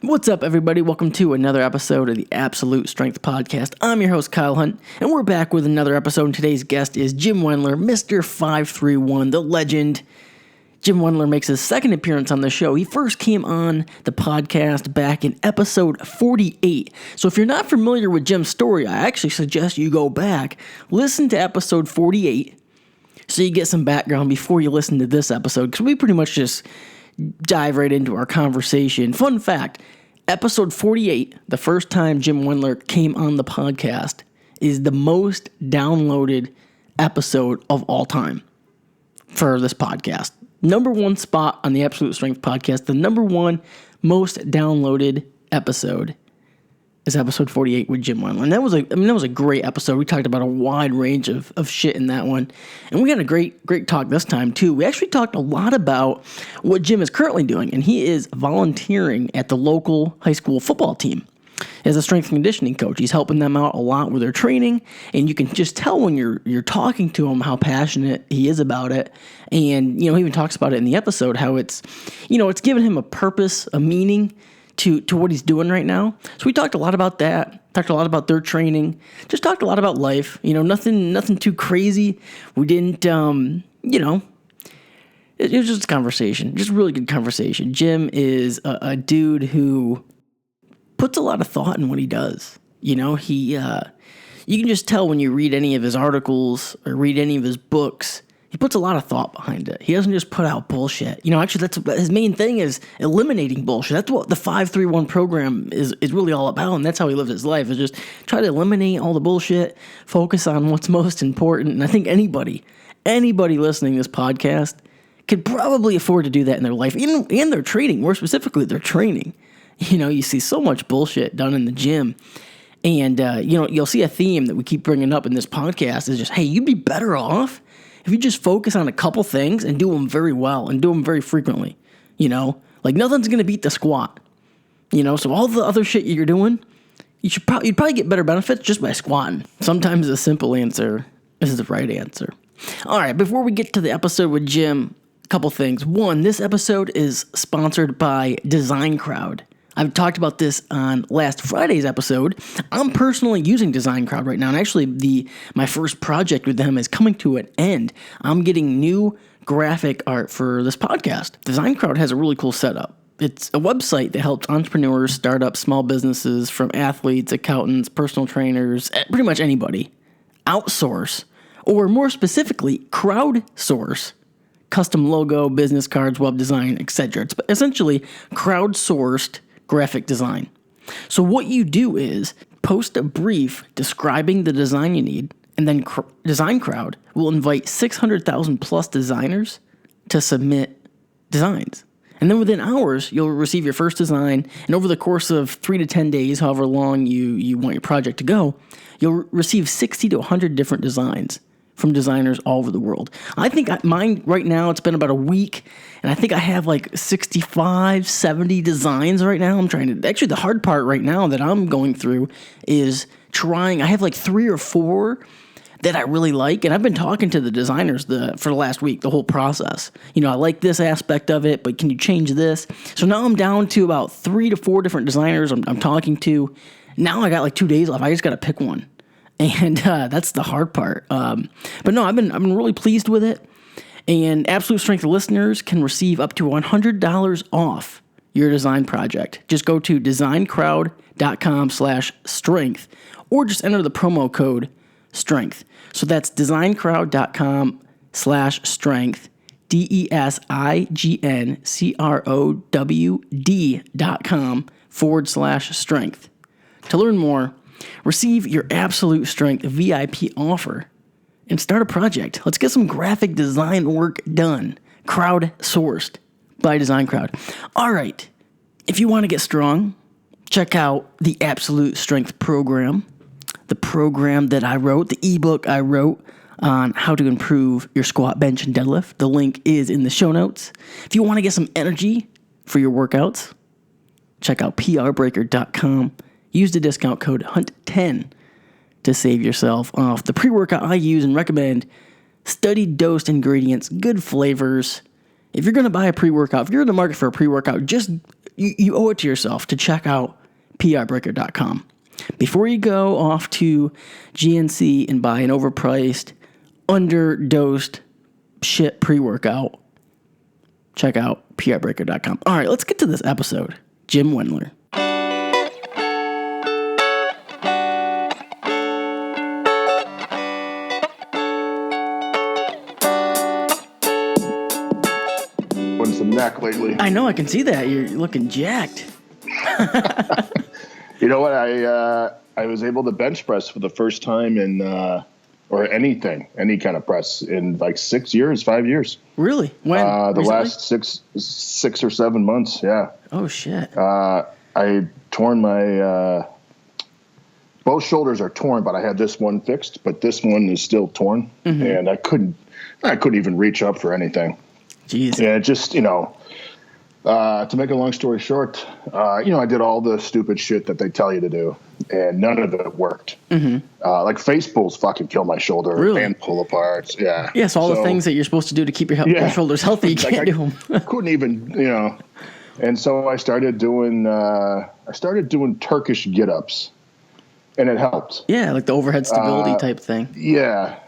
What's up, everybody? Welcome to another episode of the Absolute Strength Podcast. I'm your host, Kyle Hunt, and we're back with another episode. And today's guest is Jim Wendler, Mr. 531, the legend. Jim Wendler makes his second appearance on the show. He first came on the podcast back in episode 48. So if you're not familiar with Jim's story, I actually suggest you go back, listen to episode 48, so you get some background before you listen to this episode, because we pretty much just dive right into our conversation. Fun fact, episode 48, the first time Jim Wendler came on the podcast, is the most downloaded episode of all time for this podcast. Number one spot on the Absolute Strength Podcast, the number one most downloaded episode is episode 48 with Jim Wendler. And that was a great episode. We talked about a wide range of shit in that one. And we had a great talk this time too. We actually talked a lot about what Jim is currently doing, and he is volunteering at the local high school football team as a strength and conditioning coach. He's helping them out a lot with their training, and you can just tell when you're talking to him how passionate he is about it. And he even talks about it in the episode, how it's given him a purpose, a meaning to what he's doing right now. So we talked a lot about that, talked a lot about their training, just talked a lot about life, nothing too crazy. We didn't, it was just a conversation, just a really good conversation. Jim is a dude who puts a lot of thought in what he does. You can just tell when you read any of his articles or read any of his books, he puts a lot of thought behind it. He doesn't just put out bullshit. Actually, that's his main thing, is eliminating bullshit. That's what the 531 program is really all about, and that's how he lives his life, is just try to eliminate all the bullshit, focus on what's most important. And I think anybody listening to this podcast could probably afford to do that in their life, and their training, more specifically their training. You see so much bullshit done in the gym. And, you'll see a theme that we keep bringing up in this podcast is just, hey, you'd be better off if you just focus on a couple things and do them very well and do them very frequently. Like nothing's going to beat the squat. So all the other shit you're doing, you'd probably get better benefits just by squatting. Sometimes the simple answer is the right answer. All right, before we get to the episode with Jim, a couple things. One, this episode is sponsored by Design Crowd. I've talked about this on last Friday's episode. I'm personally using Design Crowd right now, and actually my first project with them is coming to an end. I'm getting new graphic art for this podcast. Design Crowd has a really cool setup. It's a website that helps entrepreneurs, startups, small businesses, from athletes, accountants, personal trainers, pretty much anybody, outsource, or more specifically, crowdsource custom logo, business cards, web design, etc. It's essentially crowdsourced graphic design. So what you do is post a brief describing the design you need, and then Design Crowd will invite 600,000 plus designers to submit designs. And then within hours, you'll receive your first design, and over the course of 3 to 10 days, however long you want your project to go, you'll receive 60 to 100 different designs from designers all over the world. I think mine right now, it's been about a week, and I think I have like 65, 70 designs right now. Actually the hard part right now that I'm going through is I have like 3 or 4 that I really like, and I've been talking to the designers for the last week, the whole process. I like this aspect of it, but can you change this? So now I'm down to about 3 to 4 different designers I'm talking to. Now I got like 2 days left. I just got to pick one. And that's the hard part. But no, I've been really pleased with it. And Absolute Strength listeners can receive up to $100 off your design project. Just go to designcrowd.com/strength, or just enter the promo code strength. So that's designcrowd.com/strength, DESIGNCROWD.com/strength. To learn more, receive your Absolute Strength VIP offer and start a project. Let's get some graphic design work done. Crowdsourced by Design Crowd. All right. If you want to get strong, check out the Absolute Strength Program, the program that I wrote, the ebook I wrote on how to improve your squat, bench, and deadlift. The link is in the show notes. If you want to get some energy for your workouts, check out prbreaker.com. Use the discount code HUNT10 to save yourself off. The pre-workout I use and recommend, studied dosed ingredients, good flavors. If you're going to buy a pre-workout, if you're in the market for a pre-workout, just you owe it to yourself to check out PRbreaker.com. Before you go off to GNC and buy an overpriced, underdosed shit pre-workout, check out PRbreaker.com. All right, let's get to this episode. Jim Wendler. Some neck lately. I know, I can see that. You're looking jacked. You know what? I was able to bench press for the first time in, or any kind of press in like 5 years. Really? When? The Recently? last six or 7 months. Yeah. Oh shit. I torn my, both shoulders are torn, but I had this one fixed, but this one is still torn, and I couldn't even reach up for anything. Jeez. Yeah, just, to make a long story short, I did all the stupid shit that they tell you to do, and none of it worked. Like face pulls fucking kill my shoulder, really? And pull aparts. Yeah. Yeah, so all the things that you're supposed to do to keep your shoulders healthy, you can't do them. Couldn't even, And so I started doing Turkish get-ups, and it helped. Yeah, like the overhead stability type thing. Yeah,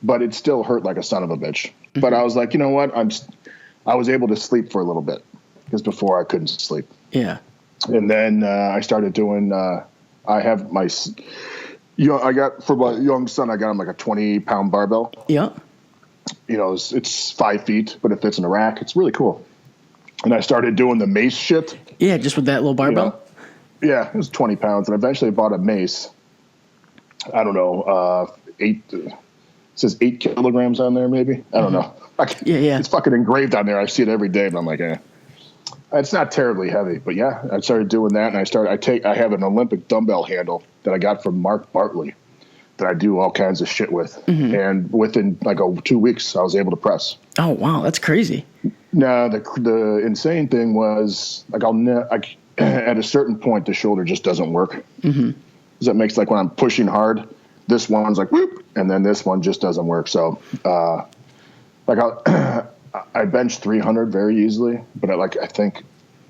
but it still hurt like a son of a bitch. But I was like, you know what? I was able to sleep for a little bit because before I couldn't sleep. Yeah. And then I started doing. I have my. I got for my young son. I got him like a 20-pound barbell. Yeah. It's 5 feet, but it fits in a rack. It's really cool. And I started doing the mace shit. Yeah, just with that little barbell. Yeah, it was 20 pounds, and eventually I bought a mace. I don't know, 8. It says 8 kilograms on there, maybe. I don't know. Yeah. It's fucking engraved on there. I see it every day, but I'm like, It's not terribly heavy, but yeah, I started doing that, and I have an Olympic dumbbell handle that I got from Mark Bartley that I do all kinds of shit with, and within like 2 weeks, I was able to press. Oh wow, that's crazy. Now the insane thing was like at a certain point the shoulder just doesn't work. Because it makes like when I'm pushing hard, this one's like whoop, and then this one just doesn't work. So I benched 300 very easily, but I think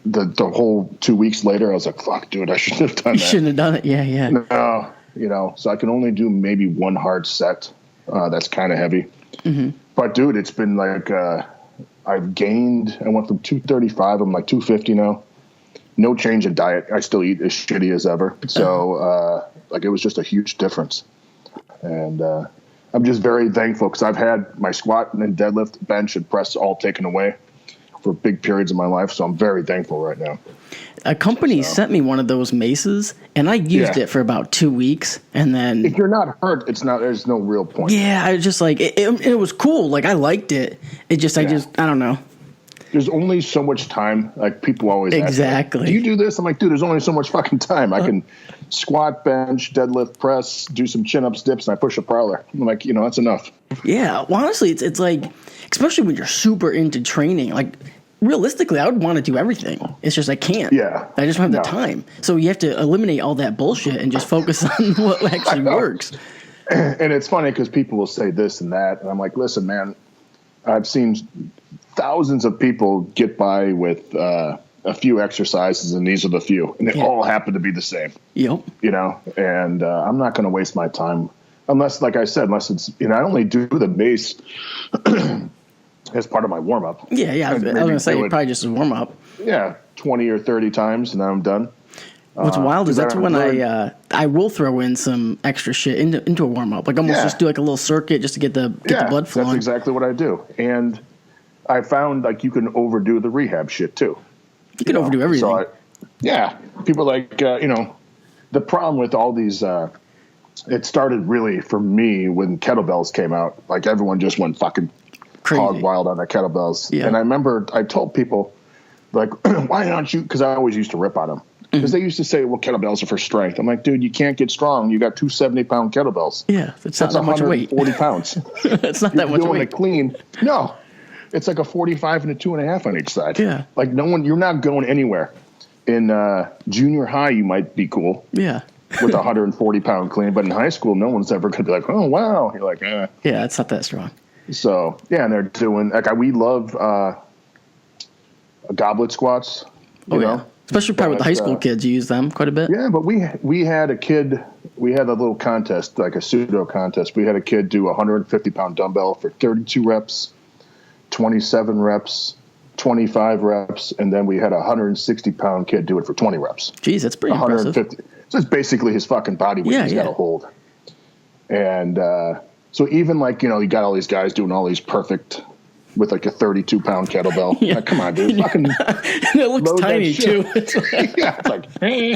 the whole 2 weeks later I was like, fuck, dude, I shouldn't have done that. You shouldn't have done it. Yeah. No, so I can only do maybe one hard set. That's kind of heavy. But dude, it's been like I've gained. I went from 235. I'm like 250 now. No change in diet. I still eat as shitty as ever. So it was just a huge difference. And I'm just very thankful because I've had my squat and deadlift, bench, and press all taken away for big periods of my life. So I'm very thankful right now. A company sent me one of those maces, and I used it for about 2 weeks, and then if you're not hurt, there's no real point. Yeah, I just like it was cool. Like I liked it. I don't know. There's only so much time. Like people always exactly. Ask, do you do this? I'm like, dude, there's only so much fucking time. I can squat, bench, deadlift, press, do some chin-ups, dips, and I push a parlor. I'm like, that's enough. Yeah. Well, honestly, it's like, especially when you're super into training, like realistically, I would want to do everything. It's just I can't. Yeah. I just don't have the time. So you have to eliminate all that bullshit and just focus on what actually works. And it's funny because people will say this and that, and I'm like, listen, man, I've seen thousands of people get by with a few exercises, and these are the few, and they all happen to be the same. Yep. And I'm not going to waste my time unless, like I said, it's I only do the base as part of my warm up. Yeah. I was going to say probably just a warm up. Yeah, 20 or 30 times, and then I'm done. What's wild is that's when I will throw in some extra shit into a warm up, like almost just do like a little circuit just to get the blood flowing. That's exactly what I do, and I found like you can overdo the rehab shit too. You can overdo everything. So people like the problem with all these. It started really for me when kettlebells came out. Like everyone just went fucking hog wild on their kettlebells, and I remember I told people like, why don't you? Because I always used to rip on them. Because they used to say, well, kettlebells are for strength. I'm like, dude, you can't get strong. You got 2 70-pound kettlebells. Yeah, that's not that much weight. 140 pounds. It's not that much weight. You're doing it clean. No, it's like a 45 and a 2.5 on each side. Yeah. Like you're not going anywhere. In junior high, you might be cool. Yeah. With a 140-pound clean. But in high school, no one's ever going to be like, oh, wow. You're like, eh. Yeah, it's not that strong. So, and they're doing, we love goblet squats. You know? Especially probably with the high school kids, you use them quite a bit. Yeah, but we had a kid, we had a little contest, like a pseudo contest. We had a kid do a 150-pound dumbbell for 32 reps, 27 reps, 25 reps, and then we had a 160-pound kid do it for 20 reps. Jeez, that's pretty impressive. So it's basically his fucking body weight he's got to hold. And so even like, you got all these guys doing all these perfect with like a 32-pound kettlebell. Yeah. Like, come on, dude. Fucking it looks tiny too. Yeah, it's like, hey,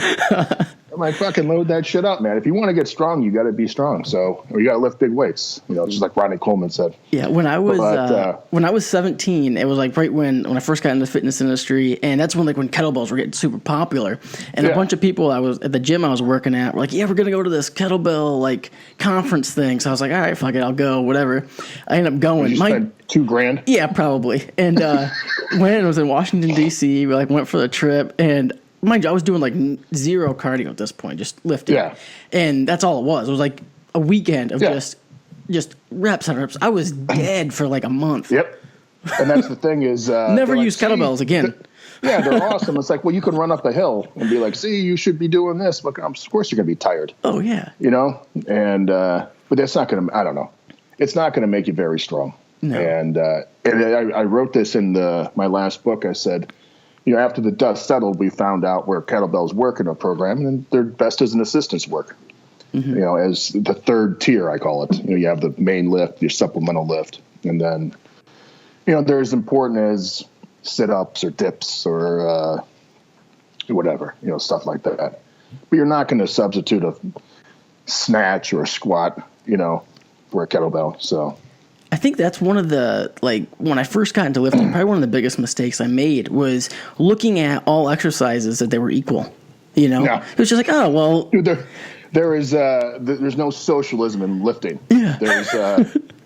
I'm like, fucking load that shit up, man. If you want to get strong, you got to be strong. So, or you got to lift big weights. Just like Ronnie Coleman said. Yeah, when I was 17, it was like right when I first got into the fitness industry, and that's when when kettlebells were getting super popular. And a bunch of people I was at the gym I was working at were like, "Yeah, we're gonna go to this kettlebell conference thing." So I was like, "All right, fuck it, I'll go, whatever." I ended up going. You spent $2,000? Yeah, probably. And when I was in Washington D.C., we went for the trip, and mind you, I was doing zero cardio at this point, just lifting. Yeah. And that's all it was. It was like a weekend of just reps and reps. I was dead for a month. Yep. And that's the thing is... never use kettlebells again. They're awesome. It's like, well, you can run up a hill and be like, see, you should be doing this. But of course you're going to be tired. Oh, yeah. And but that's not going to... I don't know. It's not going to make you very strong. No. And I wrote this in my last book. I said... after the dust settled, we found out where kettlebells work in a program, and they're best as an assistance work. Mm-hmm. As the third tier, I call it. You have the main lift, your supplemental lift, and then, they're as important as sit-ups or dips or whatever, stuff like that. But you're not going to substitute a snatch or a squat, for a kettlebell. So. I think that's one of the, when I first got into lifting, probably one of the biggest mistakes I made was looking at all exercises that they were equal, Yeah. It was just like, oh, well. Dude, there's no socialism in lifting. Yeah.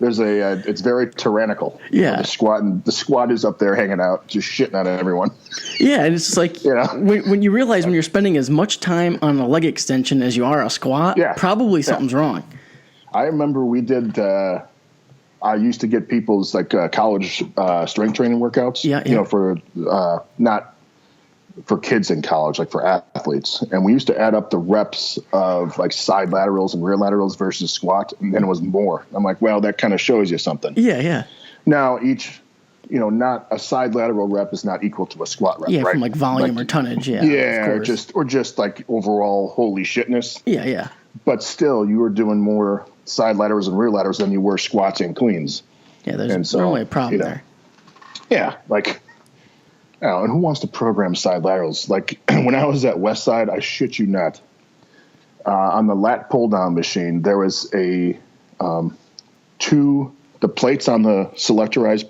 It's very tyrannical. Yeah. The squat is up there hanging out, just shitting on everyone. Yeah, and it's just like, when you realize when you're spending as much time on a leg extension as you are a squat, probably something's wrong. I remember we did... I used to get people's college strength training workouts, for not for kids in college, for athletes. And we used to add up the reps of side laterals and rear laterals versus squat, and then it was more. I'm like, well, that kind of shows you something. Yeah, yeah. Now each, not a side lateral rep is not equal to a squat rep. Yeah, right? from volume or tonnage. Yeah, yeah, or just overall holy shitness. Yeah, yeah. But still, you were doing more side laterals and rear laterals than you were squats and cleans. Yeah, there's normally a problem there. Yeah, and who wants to program side laterals? When I was at Westside, I shit you not, on the lat pull down machine, there was the plates on the selectorized,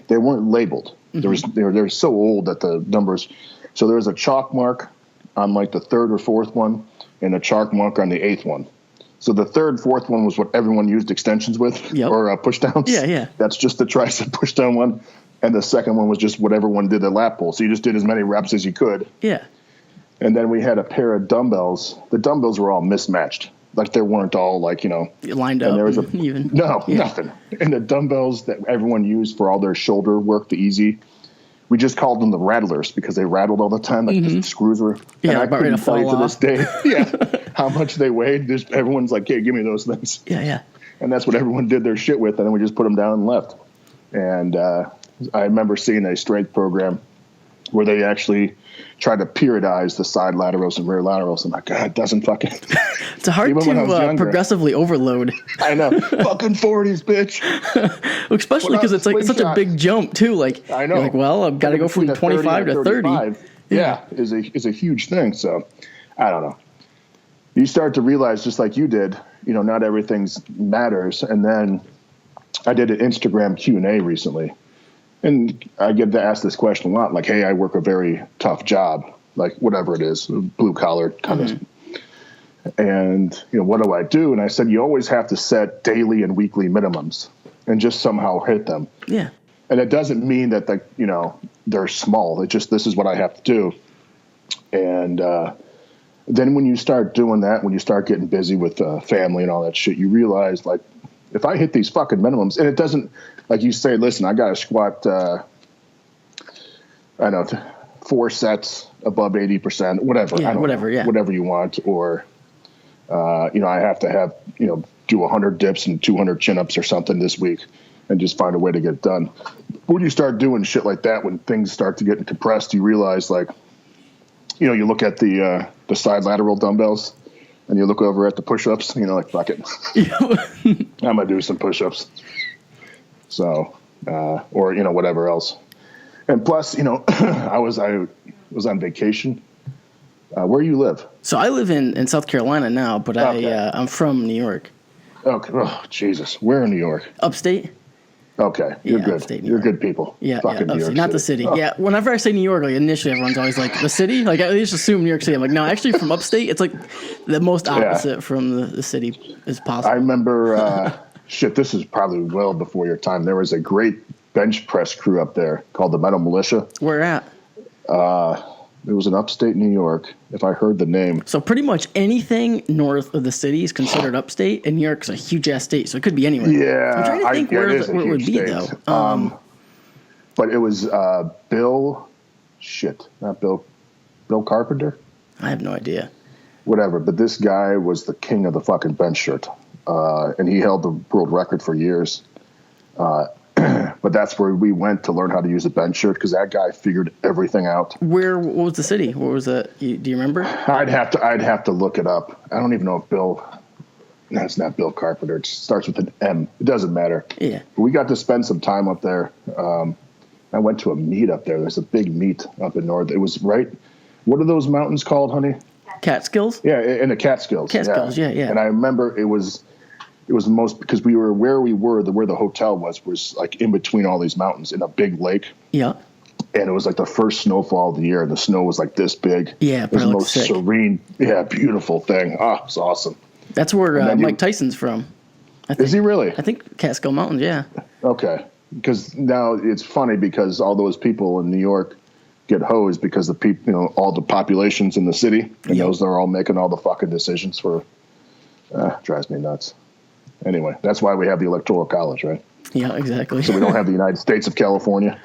they weren't labeled. Mm-hmm. They were so old that the numbers, so there was a chalk mark on the third or fourth one and a chalk mark on the eighth one. So the third, fourth one was what everyone used extensions with, or push downs. Yeah, yeah. That's just the tricep push down one. And the second one was just what everyone did the lat pull. So you just did as many reps as you could. Yeah. And then we had a pair of dumbbells. The dumbbells were all mismatched. They weren't all lined up. There was nothing. And the dumbbells that everyone used for all their shoulder work, the easy, we just called them the rattlers because they rattled all the time. The screws were. Yeah, and I couldn't tell you to this day. Yeah. How much they weighed. Everyone's like, hey, give me those things. Yeah, yeah. And that's what everyone did their shit with. And then we just put them down and left. And I remember seeing a strength program where they actually tried to periodize the side laterals and rear laterals. I'm like, God, it doesn't fucking... It's hard to progressively overload. I know. Fucking 40s, bitch. Especially because it's such a big jump, too. I know. You're like, well, I've got to go from 25 to 30. Yeah, is a huge thing. So, I don't know. You start to realize, just like you did, not everything matters. And then I did an Instagram Q&A recently. And I get to ask this question a lot, hey, I work a very tough job, whatever it is, blue collar kind of. And, what do I do? And I said, you always have to set daily and weekly minimums and just somehow hit them. Yeah. And it doesn't mean that, they're small. It's just, this is what I have to do. And then when you start doing that, when you start getting busy with family and all that shit, you realize, if I hit these fucking minimums, and it doesn't, you say, listen, I got to squat, 4 sets above 80%, whatever. Yeah, whatever you want. Or, I have to have, do 100 dips and 200 chin-ups or something this week and just find a way to get it done. When you start doing shit like that, when things start to get compressed, you realize, like, you look at the side lateral dumbbells and you look over at the push-ups and like, fuck it. I'm going to do some push-ups. So, or, whatever else. And plus, I was on vacation. Where you live? So I live in South Carolina now, but okay. I'm from New York. Okay. Oh, Jesus. Where in New York? Upstate. Okay. You're good. You're good people. Yeah. Fucking New York not City. the city. Oh. Yeah. Whenever I say New York, like initially everyone's always like the city. Like I just assume New York City. I'm like, no, actually from upstate, it's like the most opposite from the city as possible. I remember, this is probably well before your time. There was a great bench press crew up there called the Metal Militia. Where at? It was in upstate New York, if I heard the name. So pretty much anything north of the city is considered upstate, and New York's a huge-ass state, so it could be anywhere. Yeah. I'm trying to think where it would be, though. But it was Bill Carpenter? I have no idea. Whatever, but this guy was the king of the fucking bench shirt, and he held the world record for years. But that's where we went to learn how to use a bench shirt because that guy figured everything out. What was the city? What was that? Do you remember? I'd have to look it up. I don't even know if no, it's not Bill Carpenter. It starts with an M. It doesn't matter. Yeah. But we got to spend some time up there. I went to a meet up there. There's a big meet up in north. It was right. What are those mountains called, honey? Catskills? Yeah, in the Catskills. Catskills, yeah. And I remember it was the most, because we were where the hotel was like in between all these mountains in a big lake. Yeah. And it was like the first snowfall of the year, and the snow was like this big. Yeah, it was the most serene, beautiful thing. Oh, it's awesome. That's where Mike Tyson's from. Is he really? I think Catskill Mountains, yeah. Okay. Because now it's funny because all those people in New York get hosed because the people, all the populations in the city, and those are all making all the fucking decisions for, drives me nuts. Anyway, that's why we have the Electoral College, right? Yeah, exactly. So we don't have the United States of California.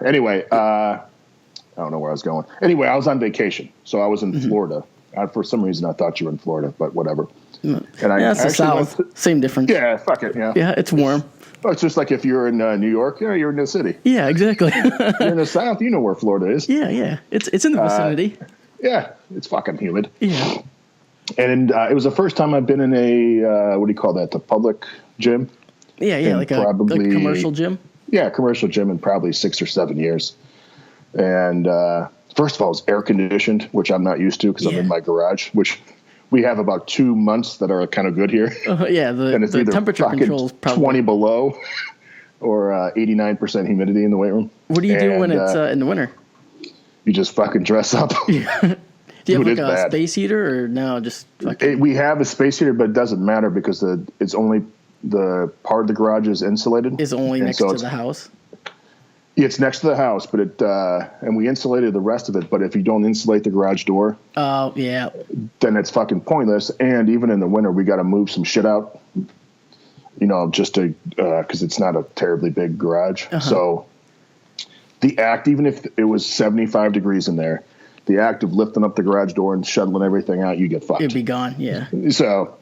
Anyway, I don't know where I was going. Anyway, I was on vacation. So I was in Florida. For some reason, I thought you were in Florida, but whatever. And it's the South. Same difference. Yeah, fuck it. Yeah. Yeah, it's warm. It's just like if you're in New York, you're in the city. Yeah, exactly. You're in the South, you know where Florida is. Yeah. It's in the vicinity. Yeah, it's fucking humid. Yeah. And it was the first time I've been in a, what do you call that, the public gym? Yeah, like a commercial gym? Yeah, commercial gym in probably 6 or 7 years. And first of all, it's air conditioned, which I'm not used to because I'm in my garage, which we have about 2 months that are kind of good here. And it's the temperature control is probably 20 below or 89% humidity in the weight room. What do you do when it's in the winter? You just fucking dress up. Do you have like a space heater or no? Just we have a space heater, but it doesn't matter because it's only the part of the garage is insulated. Is only next to the house. It's next to the house, but and we insulated the rest of it. But if you don't insulate the garage door, then it's fucking pointless. And even in the winter, we got to move some shit out. Just to because it's not a terribly big garage. So the act, even if it was 75 degrees in there. The act of lifting up the garage door and shuttling everything out, you get fucked. It'd be gone, yeah. So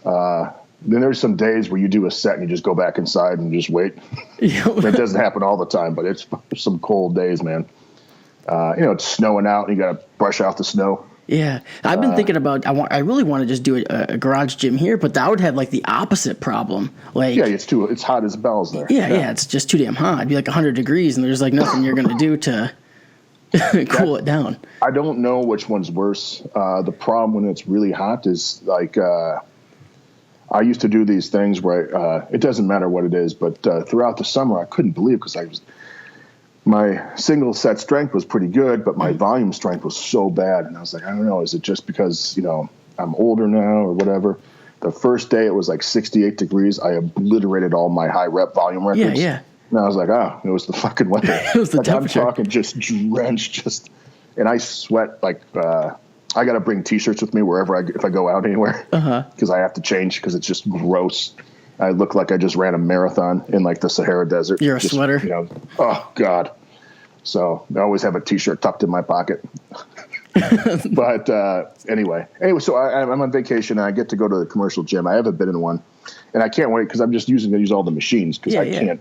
then there's some days where you do a set and you just go back inside and just wait. That doesn't happen all the time, but it's some cold days, man. It's snowing out and you got to brush off the snow. Yeah, I've been thinking about. I really want to just do a garage gym here, but that would have like the opposite problem. Like, it's hot as bells there. Yeah, it's just too damn hot. It'd be like 100 degrees, and there's like nothing you're gonna do to cool it down. I don't know which one's worse. The problem when it's really hot is like I used to do these things where it doesn't matter what it is, but throughout the summer I couldn't believe because my single set strength was pretty good, but my volume strength was so bad, and I was like, I don't know, is it just because I'm older now or whatever? The first day it was like 68 degrees. I obliterated all my high rep volume records. Yeah. And I was like, it was the fucking weather. It was the temperature. I'm talking just drenched, and I sweat like I got to bring T-shirts with me if I go out anywhere because I have to change because it's just gross. I look like I just ran a marathon in like the Sahara Desert. You're a sweater. You know, oh God. So I always have a t-shirt tucked in my pocket. But anyway, so I'm on vacation and I get to go to the commercial gym. I haven't been in one, and I can't wait because I'm just going to use all the machines because can't.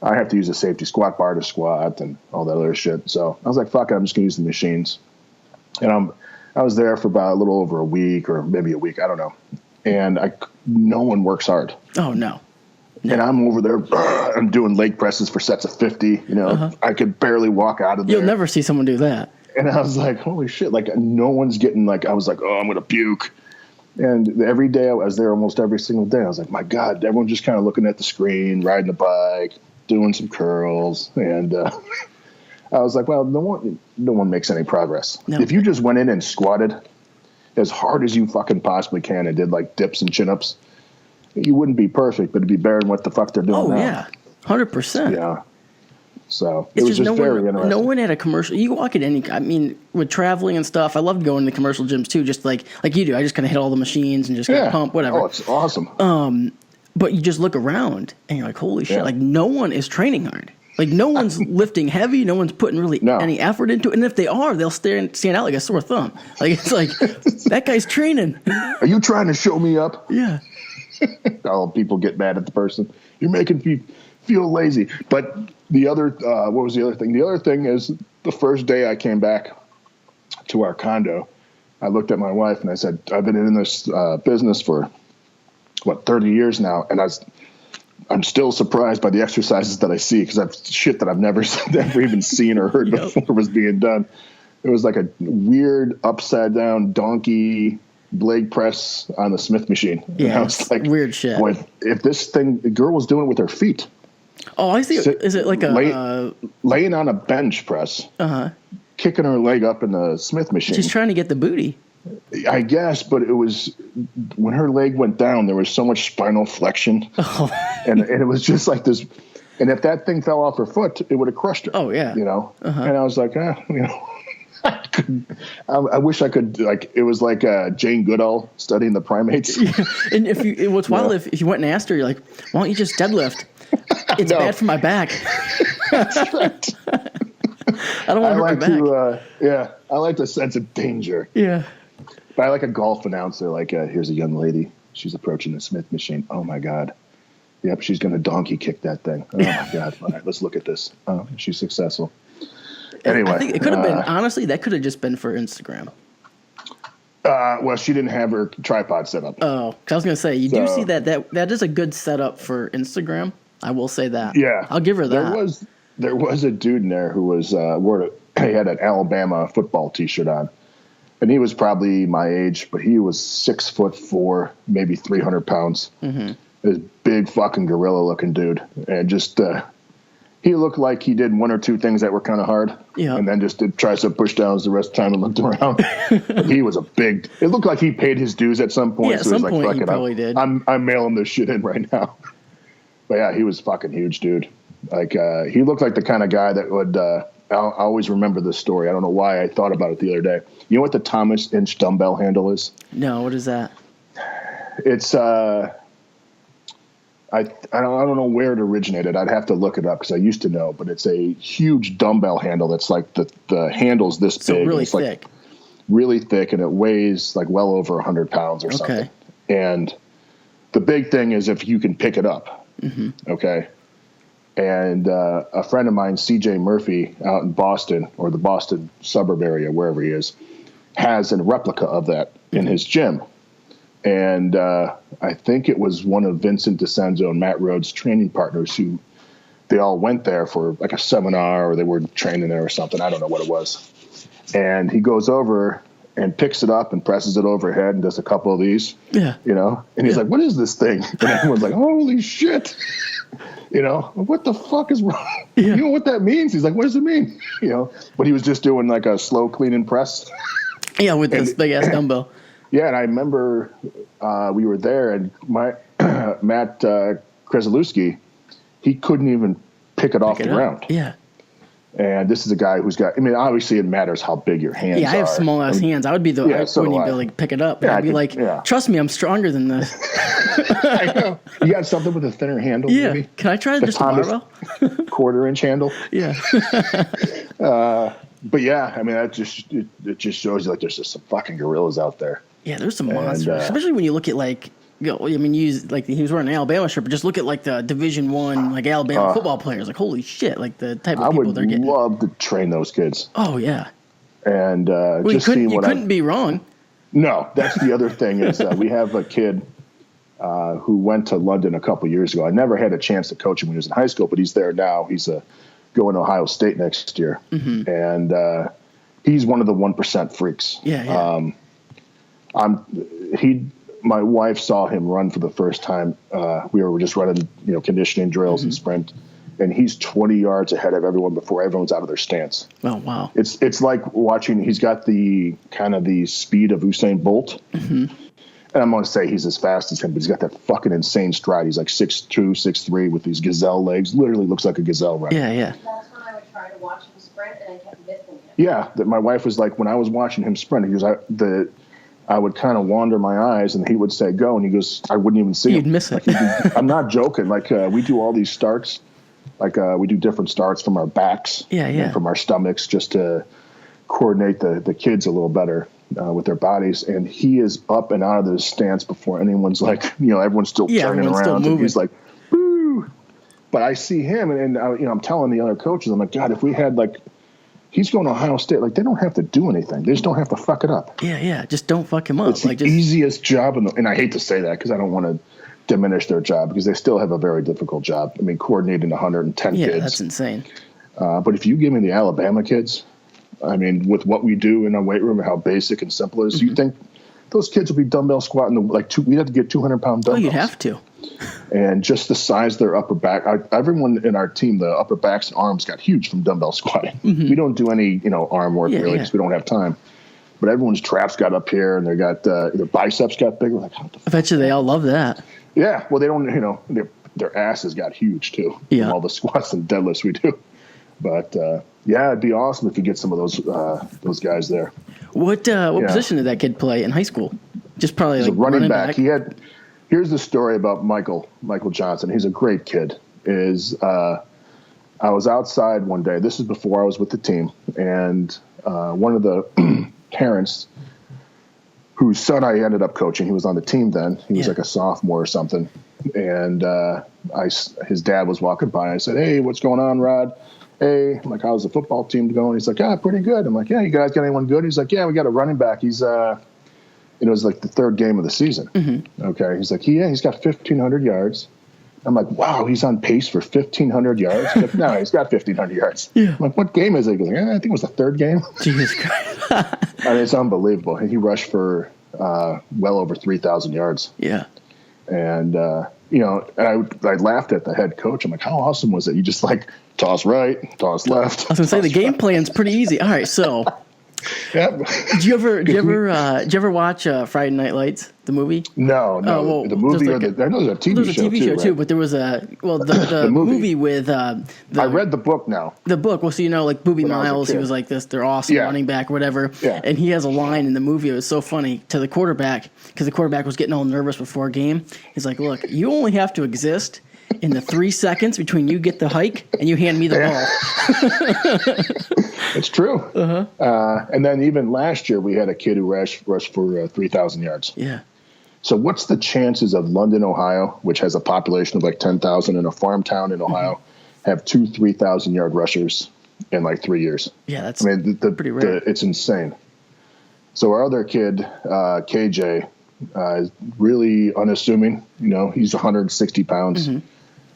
I have to use a safety squat bar to squat and all that other shit. So I was like, fuck it, I'm just going to use the machines. And I was there for about a little over a week or maybe a week, I don't know. And no one works hard. Oh, no. And I'm over there, I'm doing leg presses for sets of 50. You know, I could barely walk out of there. You'll never see someone do that. And I was like, holy shit, like no one's getting I was like, oh, I'm going to puke. And every day I was there almost every single day. I was like, my God, everyone's just kind of looking at the screen, riding the bike, doing some curls. And I was like, well, no one makes any progress. No. If you just went in and squatted as hard as you fucking possibly can and did like dips and chin-ups, you wouldn't be perfect, but it'd be better than what the fuck they're doing now. Oh, yeah. 100%. Yeah. So it was just very interesting. No one at a commercial. You walk at with traveling and stuff, I love going to commercial gyms too, just like you do. I just kind of hit all the machines and just kind of pump, whatever. Oh, it's awesome. But you just look around and you're like, holy shit, like no one is training hard. Like no one's lifting heavy. No one's putting any effort into it. And if they are, they'll stand out like a sore thumb. Like it's like, that guy's training. Are you trying to show me up? Yeah. Oh, people get mad at the person. You're making me feel lazy. But the other, what was the other thing? The other thing is the first day I came back to our condo, I looked at my wife and I said, I've been in this business for 30 years now. And I'm still surprised by the exercises that I see because I've shit that I've never even seen or heard before was being done. It was like a weird upside down donkey leg press on the Smith machine. Yeah, and I was like, weird shit. Boy, if this thing, the girl was doing it with her feet. Oh, I see. Is it like laying on a bench press, kicking her leg up in the Smith machine? She's trying to get the booty. I guess, but it was when her leg went down, there was so much spinal flexion, and it was just like this. And if that thing fell off her foot, it would have crushed her. Oh yeah, you know. And I was like, I wish I could. Like it was like Jane Goodall studying the primates. Yeah. And what's wild if you went and asked her, you're like, why don't you just deadlift? It's bad for my back. That's right. I don't want to hurt my back. I like the sense of danger. Yeah. But I like a golf announcer, like, here's a young lady. She's approaching the Smith machine. Oh, my God. Yep, she's going to donkey kick that thing. Oh, my God. All right, let's look at this. Oh, she's successful. Anyway. I think it could have been, honestly, that could have just been for Instagram. Well, she didn't have her tripod set up. Oh, because I was going to say, you do see that is a good setup for Instagram. I will say that. Yeah. I'll give her that. There was a dude in there who was, he had an Alabama football T-shirt on. And he was probably my age, but he was 6'4", maybe 300 pounds. Mm-hmm. This big fucking gorilla looking dude. And just, he looked like he did one or two things that were kind of hard. Yeah. And then just did tricep push downs the rest of the time and looked around. He was it looked like he paid his dues at some point. Yeah, so at some point he probably did. I'm mailing this shit in right now. But yeah, he was fucking huge, dude. Like, he looked like the kind of guy that would, I always remember this story. I don't know why I thought about it the other day. You know what the Thomas Inch dumbbell handle is? No, what is that? It's I don't know where it originated. I'd have to look it up because I used to know. But it's a huge dumbbell handle that's like the handle's this big. Really it's thick. Like really thick, and it weighs like well over 100 pounds or something. And the big thing is if you can pick it up. Mm-hmm. Okay. And a friend of mine, C.J. Murphy, out in Boston or the Boston suburb area, wherever he is, has a replica of that in his gym. And I think it was one of Vincent DeCenzo and Matt Rhodes' training partners who they all went there for like a seminar or they were training there or something. I don't know what it was. And he goes over and picks it up and presses it overhead and does a couple of these, you know, and he's like, what is this thing? And everyone's like, holy shit. You know, what the fuck is wrong? Yeah. You know what that means? He's like, what does it mean? You know, but he was just doing like a slow clean and press. Yeah, with this big ass dumbbell. Yeah, and I remember we were there, and my Matt Kresolewski, he couldn't even pick it off the ground. Yeah. And this is a guy who's got, I mean, obviously it matters how big your hands are. Yeah, I have small ass hands. I would be I wouldn't even be able to pick it up. I'd be like, trust me, I'm stronger than this. I know. You got something with a thinner handle? Yeah. Maybe? Can I try just a barbell? 1/4 inch handle? Yeah. But yeah, I mean, it just shows you like there's just some fucking gorillas out there. Yeah, there's some monsters, especially when you look at like, he was wearing an Alabama shirt, but just look at like the Division I, like Alabama football players. Like, holy shit, like the type of people they're getting. I would love to train those kids. Oh yeah. And you couldn't be wrong. No, that's the other thing is we have a kid who went to London a couple years ago. I never had a chance to coach him when he was in high school, but he's there now. He's going to Ohio State next year, and he's one of the 1% freaks. Yeah. My wife saw him run for the first time. We were just running, conditioning drills and sprint, and he's 20 yards ahead of everyone before everyone's out of their stance. Oh, wow. It's like watching, he's got the kind of the speed of Usain Bolt. And I'm going to say he's as fast as him, but he's got that fucking insane stride. He's like 6'2", 6'3", with these gazelle legs. Literally looks like a gazelle running. Yeah. That's when I would try to watch him sprint, and I kept missing him. Yeah, that my wife was like, when I was watching him sprint, he goes, I would kind of wander my eyes, and he would say, go, and he goes, I wouldn't even see him. You'd miss it. Like, I'm not joking. Like, we do all these starts. Like, we do different starts from our backs and from our stomachs just to coordinate the kids a little better with their bodies. And he is up and out of this stance before anyone's like, everyone's still turning around. Still and he's like, woo. But I see him, and I'm telling the other coaches, I'm like, God, if we had like, he's going to Ohio State. Like, they don't have to do anything. They just don't have to fuck it up. Yeah. Just don't fuck him up. It's the easiest job. And I hate to say that because I don't want to diminish their job because they still have a very difficult job. I mean, coordinating 110 kids. Yeah, that's insane. But if you give me the Alabama kids, I mean, with what we do in our weight room and how basic and simple it is, you think those kids will be dumbbell squatting we'd have to get 200-pound dumbbells. Oh, you'd have to. And just the size of their upper back. Everyone in our team, the upper backs and arms got huge from dumbbell squatting. We don't do any, arm work really because we don't have time. But everyone's traps got up here and they got their biceps got bigger. Like, how the I bet you they all love that. Yeah. Well, they don't, their asses got huge too. Yeah. From all the squats and deadlifts we do. But it'd be awesome if you get some of those guys there. What position did that kid play in high school? Just probably He's like a running back. Here's the story about Michael Johnson. He's a great kid. I was outside one day. This is before I was with the team, and one of the parents, whose son I ended up coaching, he was on the team then. He was like a sophomore or something, and his dad was walking by. I said, "Hey, what's going on, Rod?" Hey, I'm like, "How's the football team going?" He's like, "Yeah, pretty good." I'm like, "Yeah, you guys got anyone good?" He's like, "Yeah, we got a running back. He's it was like the third game of the season. Okay. He's like, he's got 1,500 yards. I'm like, wow, he's on pace for 1,500 yards. He's like, no, he's got 1,500 yards. Yeah. I'm like, what game is it? He goes, I think it was the third game. Jesus Christ. I mean, it's unbelievable. And he rushed for well over 3,000 yards. Yeah. And, and I laughed at the head coach. I'm like, how awesome was it? You just like toss right, toss left. I was going to say the game plan's pretty easy. All right. So. Yep. Did you ever watch Friday Night Lights, the movie? No. The movie I know there's a TV show too. There's a TV show too, but there was the movie with I read the book now. The book. Well, so like Booby Miles, he was like their awesome running back or whatever. Yeah. And he has a line in the movie. It was so funny to the quarterback because the quarterback was getting all nervous before a game. He's like, "Look, you only have to exist in the 3 seconds between you get the hike and you hand me the ball." It's true. And then even last year we had a kid who rushed for 3,000 yards. Yeah. So what's the chances of London, Ohio, which has a population of like 10,000 in a farm town in Ohio, have 3,000 yard rushers in like 3 years? Yeah, that's pretty rare. It's insane. So our other kid, KJ, is really unassuming. He's 160 pounds.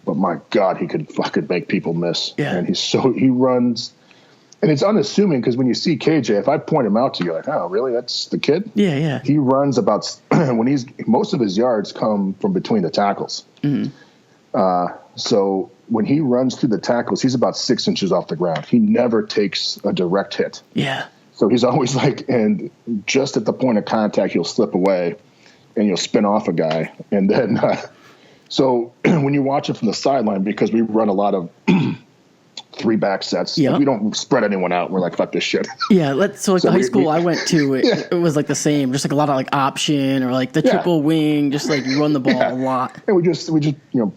But my God, he could fucking make people miss. Yeah. And he runs. And it's unassuming because when you see KJ, if I point him out to you, like, oh, really? That's the kid? Yeah. He runs about most of his yards come from between the tackles. So when he runs through the tackles, he's about 6 inches off the ground. He never takes a direct hit. Yeah. So he's always and just at the point of contact, he'll slip away and you'll spin off a guy. And then, so when you watch it from the sideline, because we run a lot of 3 back sets. Yeah. Like, we don't spread anyone out. We're like, fuck this shit. Yeah, the high school I went to, it was like the same, just like a lot of like option or like the triple wing, just like you run the ball a lot. And we just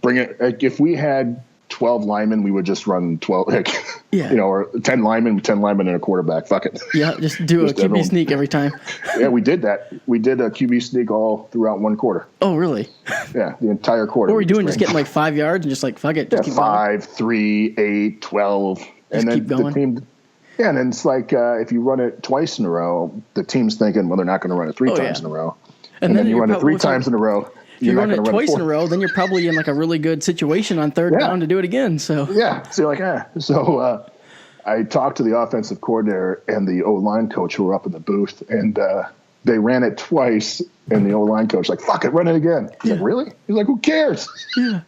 bring it. Like, if we had 12 linemen, we would just run 12, or 10 linemen and a quarterback. Fuck it. Yeah, just do a QB sneak every time. Yeah, we did that. We did a QB sneak all throughout one quarter. Oh, really? Yeah, the entire quarter. What were you doing? Just getting like 5 yards and just like, fuck it. Just keep 5, 3, 8, 12. Just and then keep going. the team. Yeah, and then it's like if you run it twice in a row, the team's thinking, well, they're not going to run it 3 times in a row. And then you run it 3 times in a row. If you run it twice in a row, then you're probably in like a really good situation on third down to do it again. So you're like, So I talked to the offensive coordinator and the O-line coach who were up in the booth, and they ran it twice, and the O-line coach like, fuck it, run it again. He's like, really? He's like, who cares? Yeah.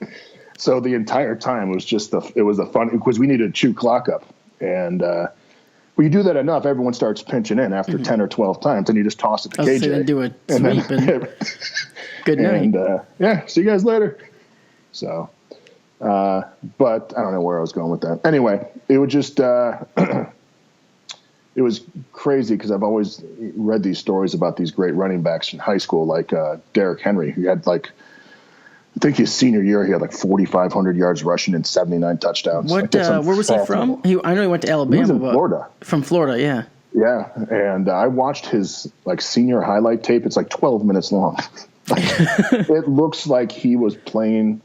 So the entire time was just it was a fun, because we needed to chew clock up, and when you do that enough, everyone starts pinching in after 10 or 12 times, and you just toss it to KJ. Then do a sweep and good night. And see you guys later. So, but I don't know where I was going with that. Anyway, it was just it was crazy because I've always read these stories about these great running backs in high school, like Derrick Henry, who had like, I think his senior year, he had like 4,500 yards rushing and 79 touchdowns. Where was he from? I know he went to Alabama. He was in Florida. From Florida, yeah. Yeah, and I watched his like senior highlight tape. It's like 12 minutes long. It looks like he was playing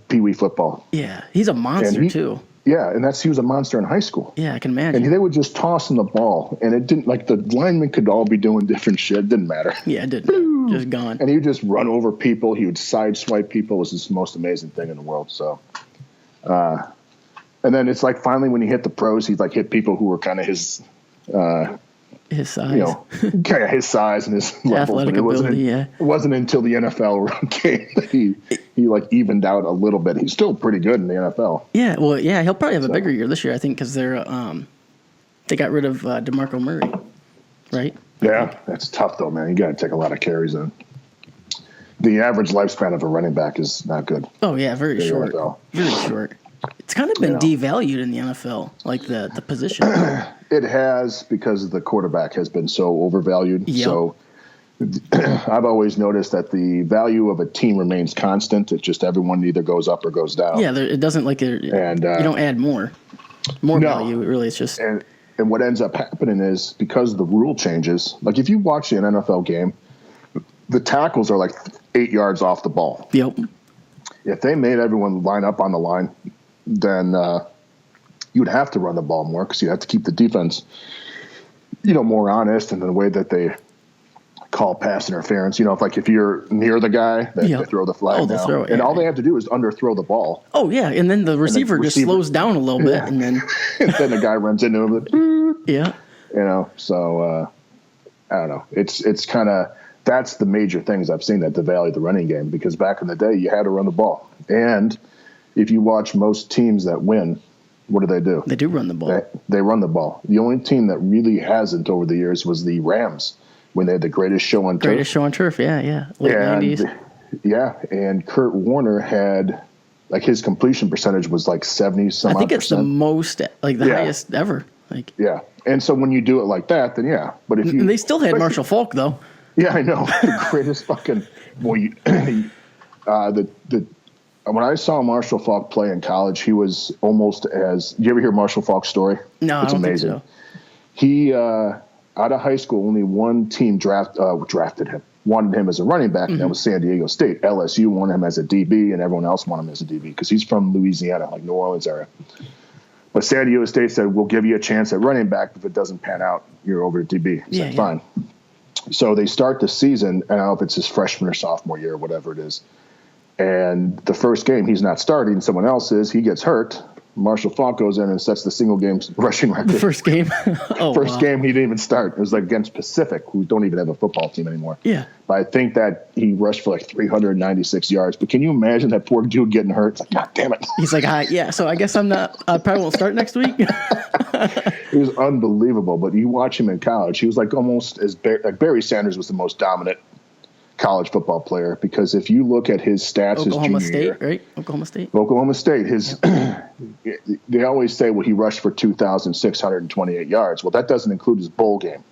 pee-wee football. Yeah, he's a monster too. Yeah, and he was a monster in high school. Yeah, I can imagine. And they would just toss him the ball, and it didn't, like, the linemen could all be doing different shit. It didn't matter. Yeah, it didn't. Just gone. And he would just run over people. He would sideswipe people. It was just the most amazing thing in the world. So, and then it's like finally when he hit the pros, he'd like hit people who were kind of his size. Kind of his size and his level. Athletic ability, It wasn't until the NFL came that he like evened out a little bit. He's still pretty good in the NFL. Yeah, well, yeah, he'll probably have a bigger year this year, I think, because they got rid of DeMarco Murray, right? Yeah, that's tough though, man. You got to take a lot of carries in. The average lifespan of a running back is not good. Oh yeah, very short. Very short. It's kind of been devalued in the NFL, like the position. It has, because the quarterback has been so overvalued. Yep. So I've always noticed that the value of a team remains constant. It's just everyone either goes up or goes down. Yeah, it doesn't you don't add more value. Really, it's just. And what ends up happening is, because the rule changes, like if you watch an NFL game, the tackles are like 8 yards off the ball. Yep. If they made everyone line up on the line, then you would have to run the ball more, because you have to keep the defense, more honest in the way that they call pass interference. If you're near the guy, they throw the flag down. Throw it, and all they have to do is underthrow the ball. Oh, yeah, and then the receiver just slows down a little bit, and then and then the guy runs into him. Like, yeah. So I don't know. It's kind of, that's the major things I've seen that devalue the running game, because back in the day you had to run the ball. And if you watch most teams that win, what do? They do run the ball. They run the ball. The only team that really hasn't over the years was the Rams, when they had the greatest show on turf. Greatest show on turf, yeah. Late 90s. Yeah, and Kurt Warner had, like, his completion percentage was like 70-some-odd%. I think it's the most, like the highest ever. Like, yeah, and so when you do it like that, then yeah. But if they still had Marshall Faulk though. Yeah, I know, the greatest fucking boy. When I saw Marshall Faulk play in college, he was almost as. Did you ever hear Marshall Faulk's story? No, it's I don't amazing. think so. He out of high school, only one team drafted him, wanted him as a running back, and that was San Diego State. LSU wanted him as a DB, and everyone else wanted him as a DB because he's from Louisiana, like New Orleans area. But San Diego State said, "We'll give you a chance at running back. If it doesn't pan out, you're over at DB." He said, "Fine." So they start the season, I don't know if it's his freshman or sophomore year, whatever it is. And the first game, he's not starting. Someone else is. He gets hurt. Marshall Faulk goes in and sets the single game rushing record. The first game? First game, he didn't even start. It was like against Pacific, who don't even have a football team anymore. Yeah. But I think that he rushed for like 396 yards. But can you imagine that poor dude getting hurt? It's like, God damn it. He's like, so I guess I'm not, I probably won't start next week. It was unbelievable. But you watch him in college, he was like almost as, like Barry Sanders was the most dominant college football player, because if you look at his stats, Oklahoma his junior year, right? Oklahoma State. They always say, well, he rushed for 2,628 yards. Well, that doesn't include his bowl game.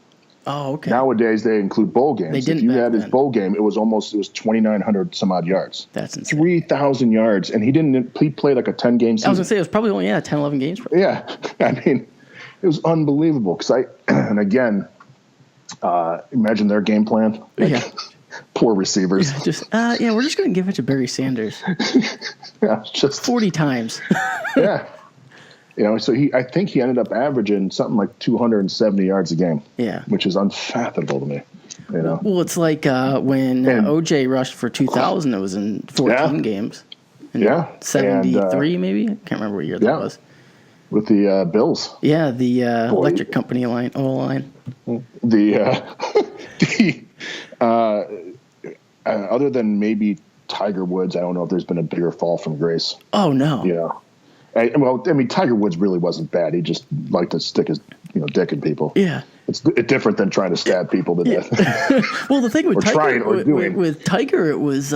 Oh, okay. Nowadays they include bowl games. They didn't if you back had his then. bowl game, it was 2,900 some odd yards. That's insane. 3,000 yards, and he played like a 10-game season. I was gonna say it was probably only 10, 11 games. Yeah, I mean, it was unbelievable. And again, imagine their game plan. Yeah. Poor receivers. We're just gonna give it to Barry Sanders. Yeah, just 40 times. Yeah. So I think he ended up averaging something like 270 yards a game. Yeah. Which is unfathomable to me. Well, it's like when OJ rushed for 2,000, it was in 14 games. And 73 maybe? I can't remember what year that was. With the Bills. Yeah, the electric company line. Other than maybe Tiger Woods, I don't know if there's been a bigger fall from grace. Oh, no. Tiger Woods really wasn't bad. He just liked to stick his dick in people. Yeah. It's different than trying to stab people to death. Well, the thing with Tiger, it was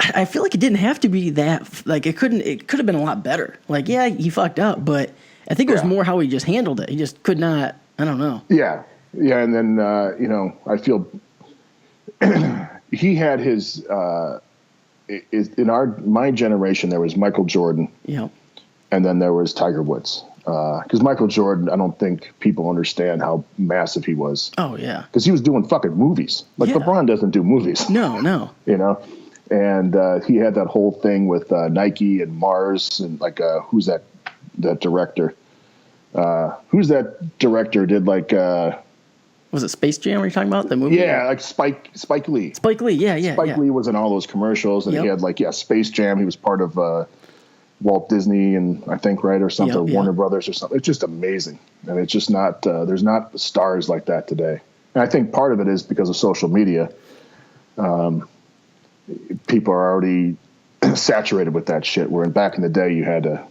I feel like it didn't have to be that. Like it could have been a lot better. Like he fucked up, but I think it was more how he just handled it. He just could not. I don't know. Yeah, and then I feel he had his. In my generation, there was Michael Jordan. Yeah. And then there was Tiger Woods. Because Michael Jordan, I don't think people understand how massive he was. Oh, yeah. Because he was doing fucking movies. LeBron doesn't do movies. No. And he had that whole thing with Nike and Mars and who's that director? Who's that director did was it Space Jam? Are you talking about the movie? Yeah, like Spike Lee. Spike Lee, yeah. Spike Lee was in all those commercials, and he had Space Jam. He was part of Walt Disney, and I think or something, Warner Brothers or something. It's just amazing, and it's just not. There's not stars like that today, and I think part of it is because of social media. People are already saturated with that shit. Where back in the day, you had to,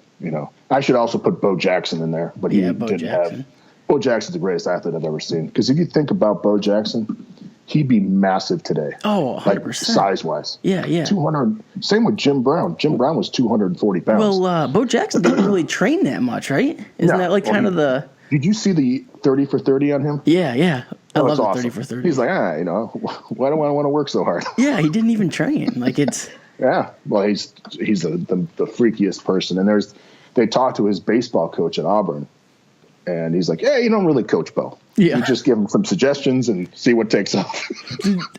I should also put Bo Jackson in there, but he didn't have. Bo Jackson's the greatest athlete I've ever seen. Because if you think about Bo Jackson, he'd be massive today. Oh, 100%. Like size-wise. Yeah. 200. Same with Jim Brown. Jim Brown was 240 pounds. Well, Bo Jackson didn't really train that much, right? Isn't that kind of the... Did you see the 30 for 30 on him? Yeah. I love the awesome. 30 for 30. He's like, why do I want to work so hard? Yeah, he didn't even train. It's... Yeah, well, he's the freakiest person. And they talked to his baseball coach at Auburn. And he's like, you don't really coach Bo. Yeah. You just give him some suggestions and see what takes off.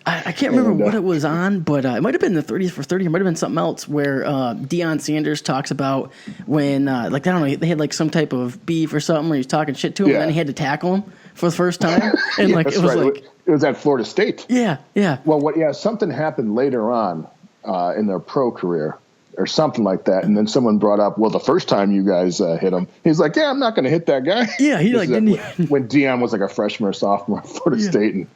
I can't remember what it was on, but it might have been the 30 for 30. It might have been something else where Deion Sanders talks about when, I don't know, they had some type of beef or something where he was talking shit to him, and then he had to tackle him for the first time. And it was at Florida State. Yeah. Well, something happened later on in their pro career. Or something like that, and then someone brought up, well, the first time you guys hit him, he's like, I'm not going to hit that guy. Yeah, he didn't. When Deion was like a freshman or sophomore at Florida State, and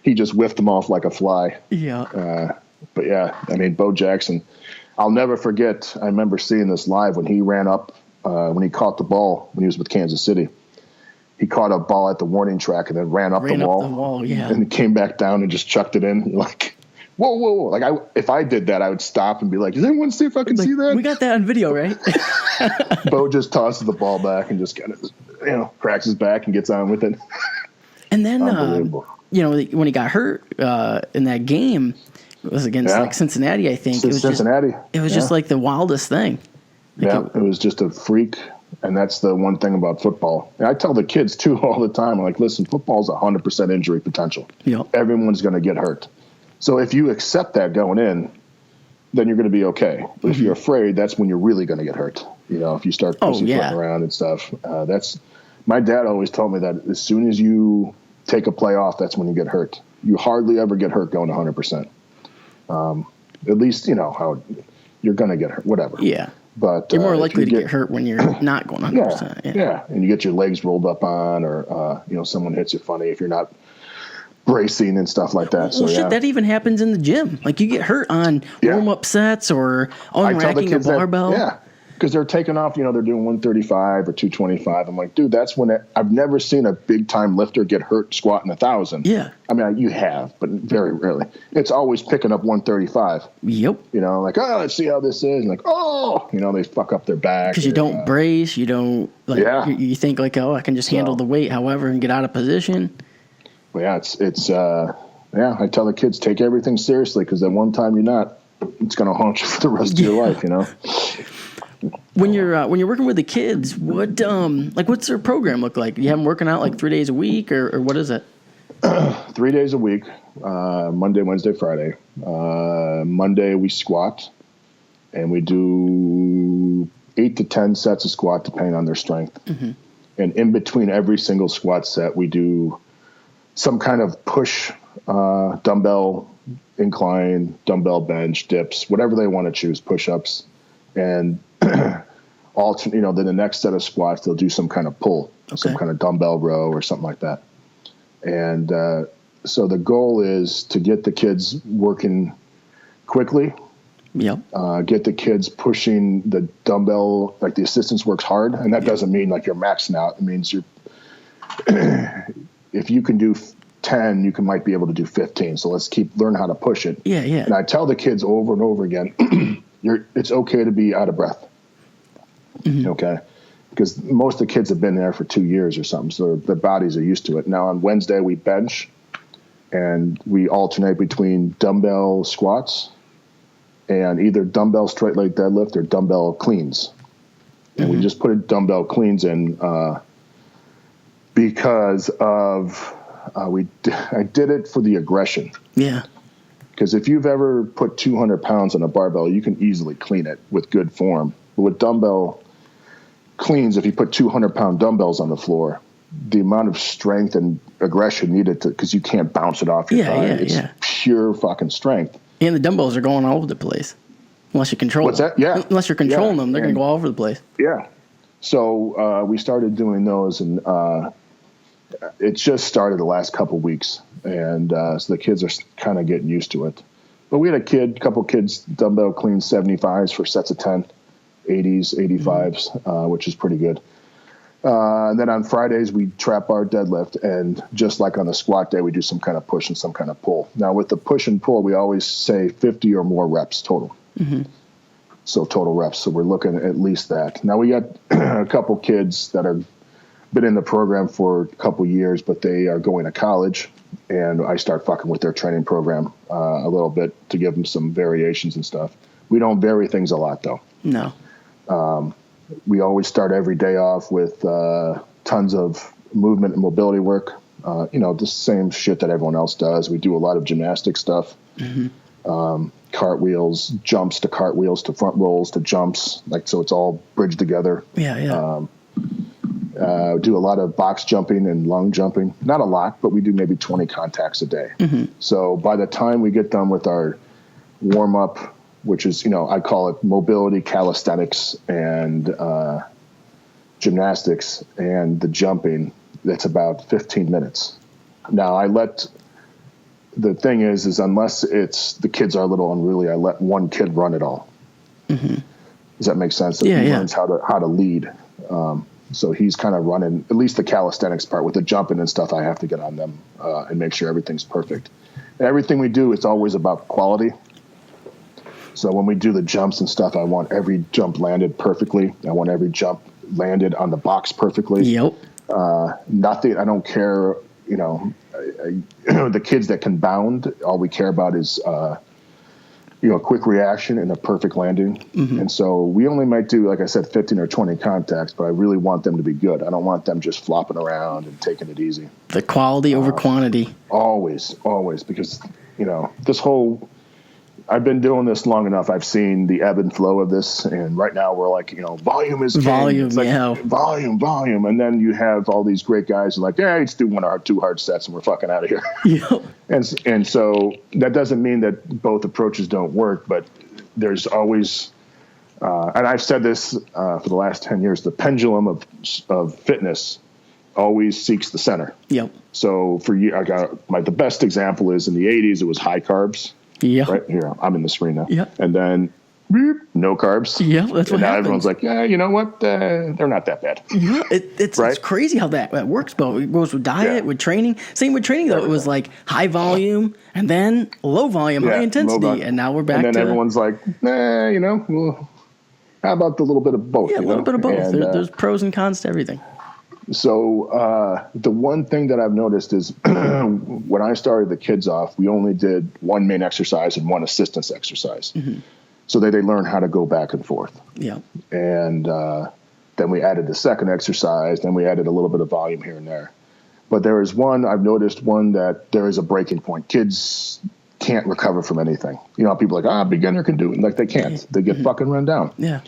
he just whiffed him off like a fly. Yeah. But yeah, I mean, Bo Jackson, I'll never forget. I remember seeing this live when he ran up, when he caught the ball when he was with Kansas City. He caught a ball at the warning track and then ran up the wall, and came back down and just chucked it in. Like, whoa. Like, if I did that, I would stop and be like, does anyone see if I can see that? We got that on video, right? Bo just tosses the ball back and just kind of, cracks his back and gets on with it. And then, when he got hurt in that game, it was against Cincinnati, I think. It was just like the wildest thing. It was just a freak. And that's the one thing about football. And I tell the kids, too, all the time, like, listen, football's 100% injury potential. Yep. Everyone's going to get hurt. So if you accept that going in, then you're going to be okay. But if you're afraid, that's when you're really going to get hurt. If you start pushing around and stuff. My dad always told me that as soon as you take a play off, that's when you get hurt. You hardly ever get hurt going 100%. At least, how you're going to get hurt, whatever. Yeah. But you're more likely to get hurt when you're not going 100%. Yeah. And you get your legs rolled up on, or someone hits you funny if you're not bracing and stuff like that. That even happens in the gym. Like, you get hurt on warm-up sets or unracking a barbell. because they're taking off, they're doing 135 or 225. I'm like, dude, that's when I've never seen a big time lifter get hurt squatting 1,000. Yeah. I mean, you have, but very rarely. It's always picking up 135. Yep. Like, oh, let's see how this is. And like, oh, they fuck up their back. Because you don't brace. You don't, you think like, oh, I can just handle the weight however and get out of position. Well, yeah, I tell the kids, take everything seriously, because at one time you're not, it's going to haunt you for the rest of your life, When you're working with the kids, what's their program look like? You have them working out like 3 days a week, or what is it? 3 days a week, Monday, Wednesday, Friday. Monday we squat, and we do 8 to 10 sets of squat depending on their strength. Mm-hmm. And in between every single squat set, we do some kind of push, dumbbell incline, dumbbell bench, dips, whatever they want to choose, push-ups. And then the next set of squats, they'll do some kind of pull, some kind of dumbbell row or something like that. And so the goal is to get the kids working quickly. Yep. Get the kids pushing the dumbbell, like the assistance works hard. And that doesn't mean like you're maxing out. It means if you can do 10, you might be able to do 15. So let's learn how to push it. Yeah, yeah. And I tell the kids over and over again, it's okay to be out of breath. Mm-hmm. Okay. Because most of the kids have been there for 2 years or something. So their bodies are used to it. Now on Wednesday we bench, and we alternate between dumbbell squats and either dumbbell straight leg deadlift or dumbbell cleans. And we just put a dumbbell cleans in, because of, I did it for the aggression. Yeah. Because if you've ever put 200 pounds on a barbell, you can easily clean it with good form. But with dumbbell cleans, if you put 200-pound dumbbells on the floor, the amount of strength and aggression needed because you can't bounce it off your thigh. It's pure fucking strength. And the dumbbells are going all over the place. Unless you control them. What's that? Yeah. Unless you're controlling them, they're going to go all over the place. Yeah. So we started doing those, and it just started the last couple weeks. And so the kids are kind of getting used to it. But we had a couple kids dumbbell clean 75s for sets of 10, 80s, 85s, which is pretty good. And then on Fridays, we trap our deadlift. And just like on the squat day, we do some kind of push and some kind of pull. Now, with the push and pull, we always say 50 or more reps total. Mm-hmm. So total reps. So we're looking at least that. Now, we got a couple kids that are been in the program for a couple years, but they are going to college. And I start fucking with their training program a little bit to give them some variations and stuff. We don't vary things a lot, though. No. We always start every day off with tons of movement and mobility work. The same shit that everyone else does. We do a lot of gymnastic stuff. Mm-hmm. Cartwheels, jumps to cartwheels to front rolls to jumps. So it's all bridged together. Yeah, yeah. Do a lot of box jumping and lung jumping. Not a lot, but we do maybe 20 contacts a day. Mm-hmm. So by the time we get done with our warm-up, which is, I call it mobility, calisthenics, and gymnastics, and the jumping, that's about 15 minutes. Now, the thing is unless the kids are a little unruly, I let one kid run it all. Mm-hmm. Does that make sense? So he learns how to lead. So he's kind of running, at least the calisthenics part. With the jumping and stuff, I have to get on them and make sure everything's perfect. And everything we do, it's always about quality. So when we do the jumps and stuff, I want every jump landed perfectly. I want every jump landed on the box perfectly. Yep. Nothing, I don't care, the kids that can bound, all we care about is, a quick reaction and a perfect landing. Mm-hmm. And so we only might do, like I said, 15 or 20 contacts, but I really want them to be good. I don't want them just flopping around and taking it easy. The quality over quantity. Always, because, this whole, I've been doing this long enough. I've seen the ebb and flow of this. And right now we're like, volume is king. Volume, it's like, volume. And then you have all these great guys who are like, let's do 1 or 2 hard sets and we're fucking out of here. Yep. And so that doesn't mean that both approaches don't work, but there's always, and I've said this for the last 10 years, the pendulum of fitness always seeks the center. Yep. So for you, the best example is in the 80s, it was high carbs. Yeah. Right here, I'm in the screen now. Yeah. And then beep, no carbs. Yeah, that's what now happens. Everyone's like, yeah, you know what? They're not that bad. Yeah, it's crazy how that works, but it goes with diet, with training. Same with training, though. It was like high volume and then low volume, high intensity, and now we're back to... And then everyone's like, nah, well, how about the little bit of both? Yeah, a little bit of both. And, there's pros and cons to everything. So the one thing that I've noticed is when I started the kids off, we only did one main exercise and one assistance exercise. Mm-hmm. So they learn how to go back and forth. Yeah. And then we added the second exercise. Then we added a little bit of volume here and there. But there is I've noticed one that there is a breaking point. Kids can't recover from anything. People are like, beginner can do it. Like, they can't. They get fucking run down. Yeah.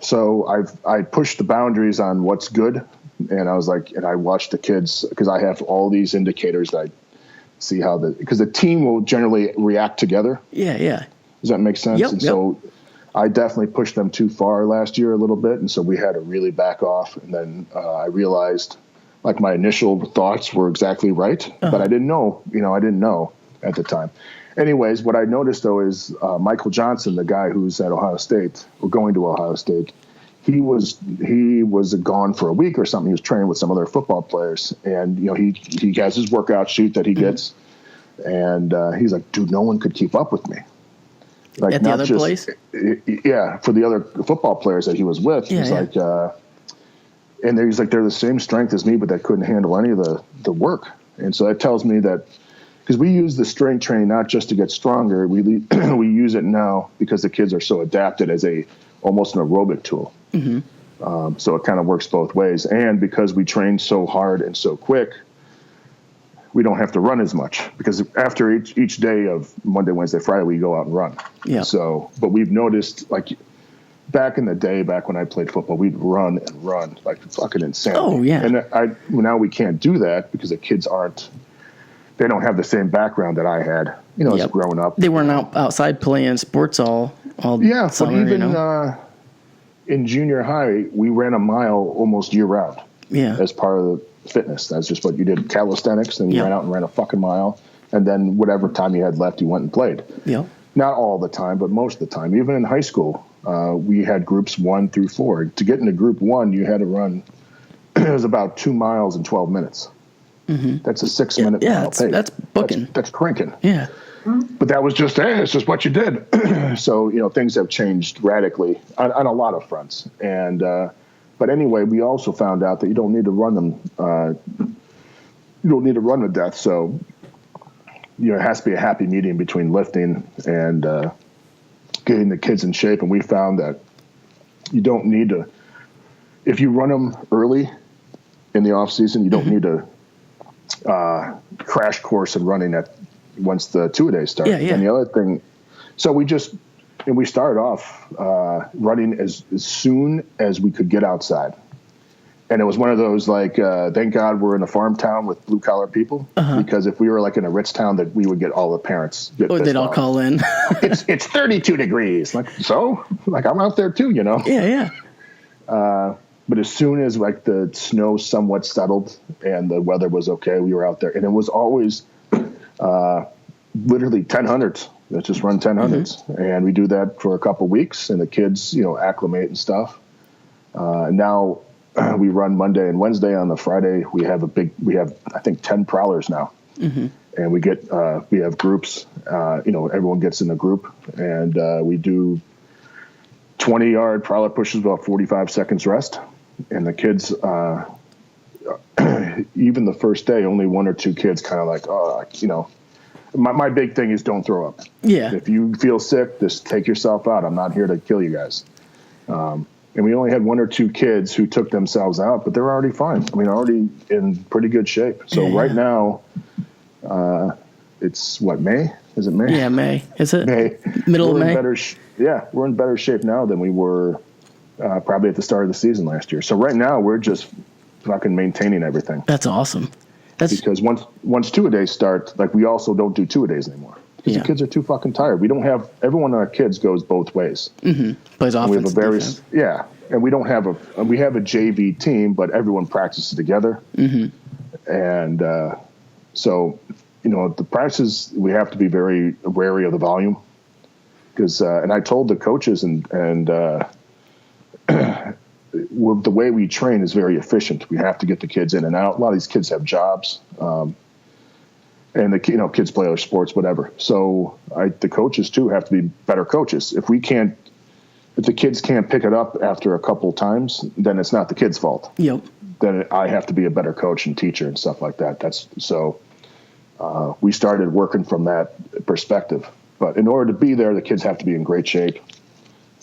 So I pushed the boundaries on what's good. And I was like, and I watched the kids, because I have all these indicators that I see because the team will generally react together. Yeah, yeah. Does that make sense? Yep, So I definitely pushed them too far last year a little bit. And so we had to really back off. And then I realized, like, my initial thoughts were exactly right, but I didn't know, I didn't know at the time. Anyways, what I noticed, though, is Michael Johnson, the guy who's at Ohio State, or going to Ohio State, he was gone for a week or something. He was training with some other football players, and he has his workout sheet that he gets, and he's like, dude, no one could keep up with me. Like, at the other place? Yeah, for the other football players that he was with. He's like, and he's like, they're the same strength as me, but they couldn't handle any of the work. And so that tells me that, because we use the strength training not just to get stronger, we use it now because the kids are so adapted as almost an aerobic tool. Mm-hmm. So it kind of works both ways. And because we train so hard and so quick, we don't have to run as much, because after each day of Monday, Wednesday, Friday, we go out and run. Yeah. So, but we've noticed, like, back in the day, back when I played football, we'd run and run like fucking insanity. Oh yeah. And now we can't do that because the kids they don't have the same background that I had, as growing up. They weren't outside playing sports all yeah, summer, but even in junior high, we ran a mile almost year round. Yeah. As part of the fitness. That's just what you did, calisthenics, and you ran out and ran a fucking mile, and then whatever time you had left, you went and played. Yeah. Not all the time, but most of the time. Even in high school, we had groups 1 through 4. To get into group 1, you had to run, it was about 2 miles in 12 minutes. Mm-hmm. That's a 6-minute mile pace. That's booking. That's cranking. Yeah. But that was just, it's just what you did. So, things have changed radically on a lot of fronts. And, but anyway, we also found out that you don't need to run them. You don't need to run to death. So, it has to be a happy medium between lifting and getting the kids in shape. And we found that you don't need to, if you run them early in the off season, you don't need to crash course in running once the 2-a-days start. Yeah, yeah. And the other thing, so we started off running as soon as we could get outside. And it was one of those, like, thank God we're in a farm town with blue collar people, because if we were like in a rich town, that we would get all the parents. They'd all call in. it's 32 degrees. Like, so, like, I'm out there too, Yeah, yeah. But as soon as, like, the snow somewhat settled and the weather was okay, we were out there, and it was always literally 1000s. Let's just run 1000s, and we do that for a couple weeks, and the kids, acclimate and stuff. Now. We run Monday and Wednesday. On the Friday, we have I think 10 prowlers now, and we have groups. Everyone gets in a group, and we do 20-yard prowler pushes, about 45 seconds rest, and the kids. Even the first day, only 1 or 2 kids kind of like, My big thing is don't throw up. Yeah. If you feel sick, just take yourself out. I'm not here to kill you guys. And we only had 1 or 2 kids who took themselves out, but they're already fine. I mean, already in pretty good shape. So right now, it's May? Is it May? Yeah, May. Is it? May. Middle of May? We're in better shape now than we were probably at the start of the season last year. So right now, we're just fucking maintaining everything. That's awesome. Because once 2-a-days start, like, we also don't do 2-a-days anymore. Because the kids are too fucking tired. We don't have – everyone on our kids goes both ways. Mm-hmm. Plays offense. We have and we don't have we have a JV team, but everyone practices together. Mm-hmm. And so, the practices, we have to be very wary of the volume. because and I told the coaches and well, the way we train is very efficient. We have to get the kids in and out. A lot of these kids have jobs, and the kids play other sports, whatever. So the coaches too have to be better coaches. If the kids can't pick it up after a couple times, then it's not the kids' fault. Yep. Then I have to be a better coach and teacher and stuff like that. We started working from that perspective. But in order to be there, the kids have to be in great shape.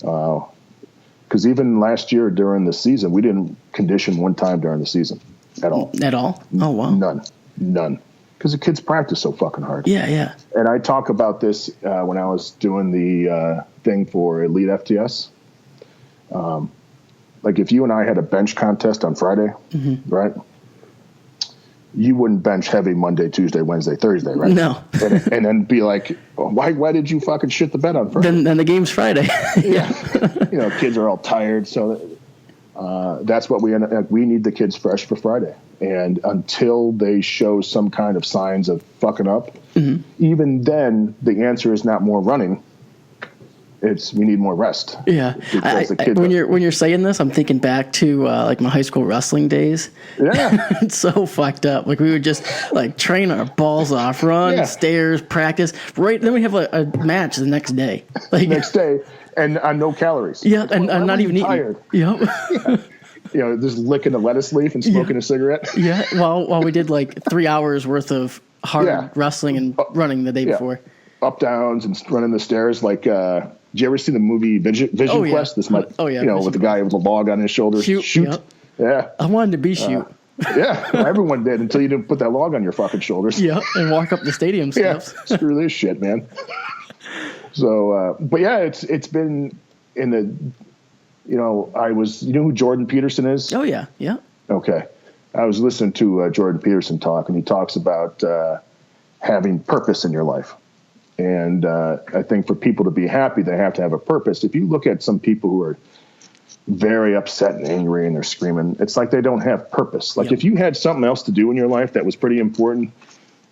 Because even last year during the season, we didn't condition one time during the season at all. At all? Oh, wow. None. Because the kids practice so fucking hard. Yeah. And I talk about this when I was doing the thing for Elite FTS. Like if you and I had a bench contest on Friday, right? You wouldn't bench heavy Monday, Tuesday, Wednesday, Thursday, right? No. and then be like, why did you fucking shit the bed on Friday? Then the game's Friday. Yeah. Kids are all tired. So that's what we need the kids fresh for Friday. And until they show some kind of signs of fucking up, even then the answer is not more running. We need more rest. Yeah. When you're saying this, I'm thinking back to like my high school wrestling days. Yeah. It's so fucked up. Like we would just like train our balls off, run, stairs, practice. Right. Then we have a match the next day. Like next day and on no calories. Yeah. And not even tired. Eating. Yep. Yeah. Just licking a lettuce leaf and smoking a cigarette. Yeah. While we did like 3 hours worth of hard wrestling and running the day before. Up, downs and running the stairs. Like, did you ever see the movie Vision Quest? With the guy with the log on his shoulder. Shoot. Yep. Yeah. I wanted to be Shoot. Yeah. Everyone did until you didn't put that log on your fucking shoulders. Yeah. And walk up the stadium steps. Yeah. Screw this shit, man. So, but yeah, it's been in the, I was, who Jordan Peterson is? Oh yeah. Yeah. Okay. I was listening to Jordan Peterson talk, and he talks about having purpose in your life. And I think for people to be happy, they have to have a purpose. If you look at some people who are very upset and angry and they're screaming, it's like they don't have purpose. Like if you had something else to do in your life that was pretty important,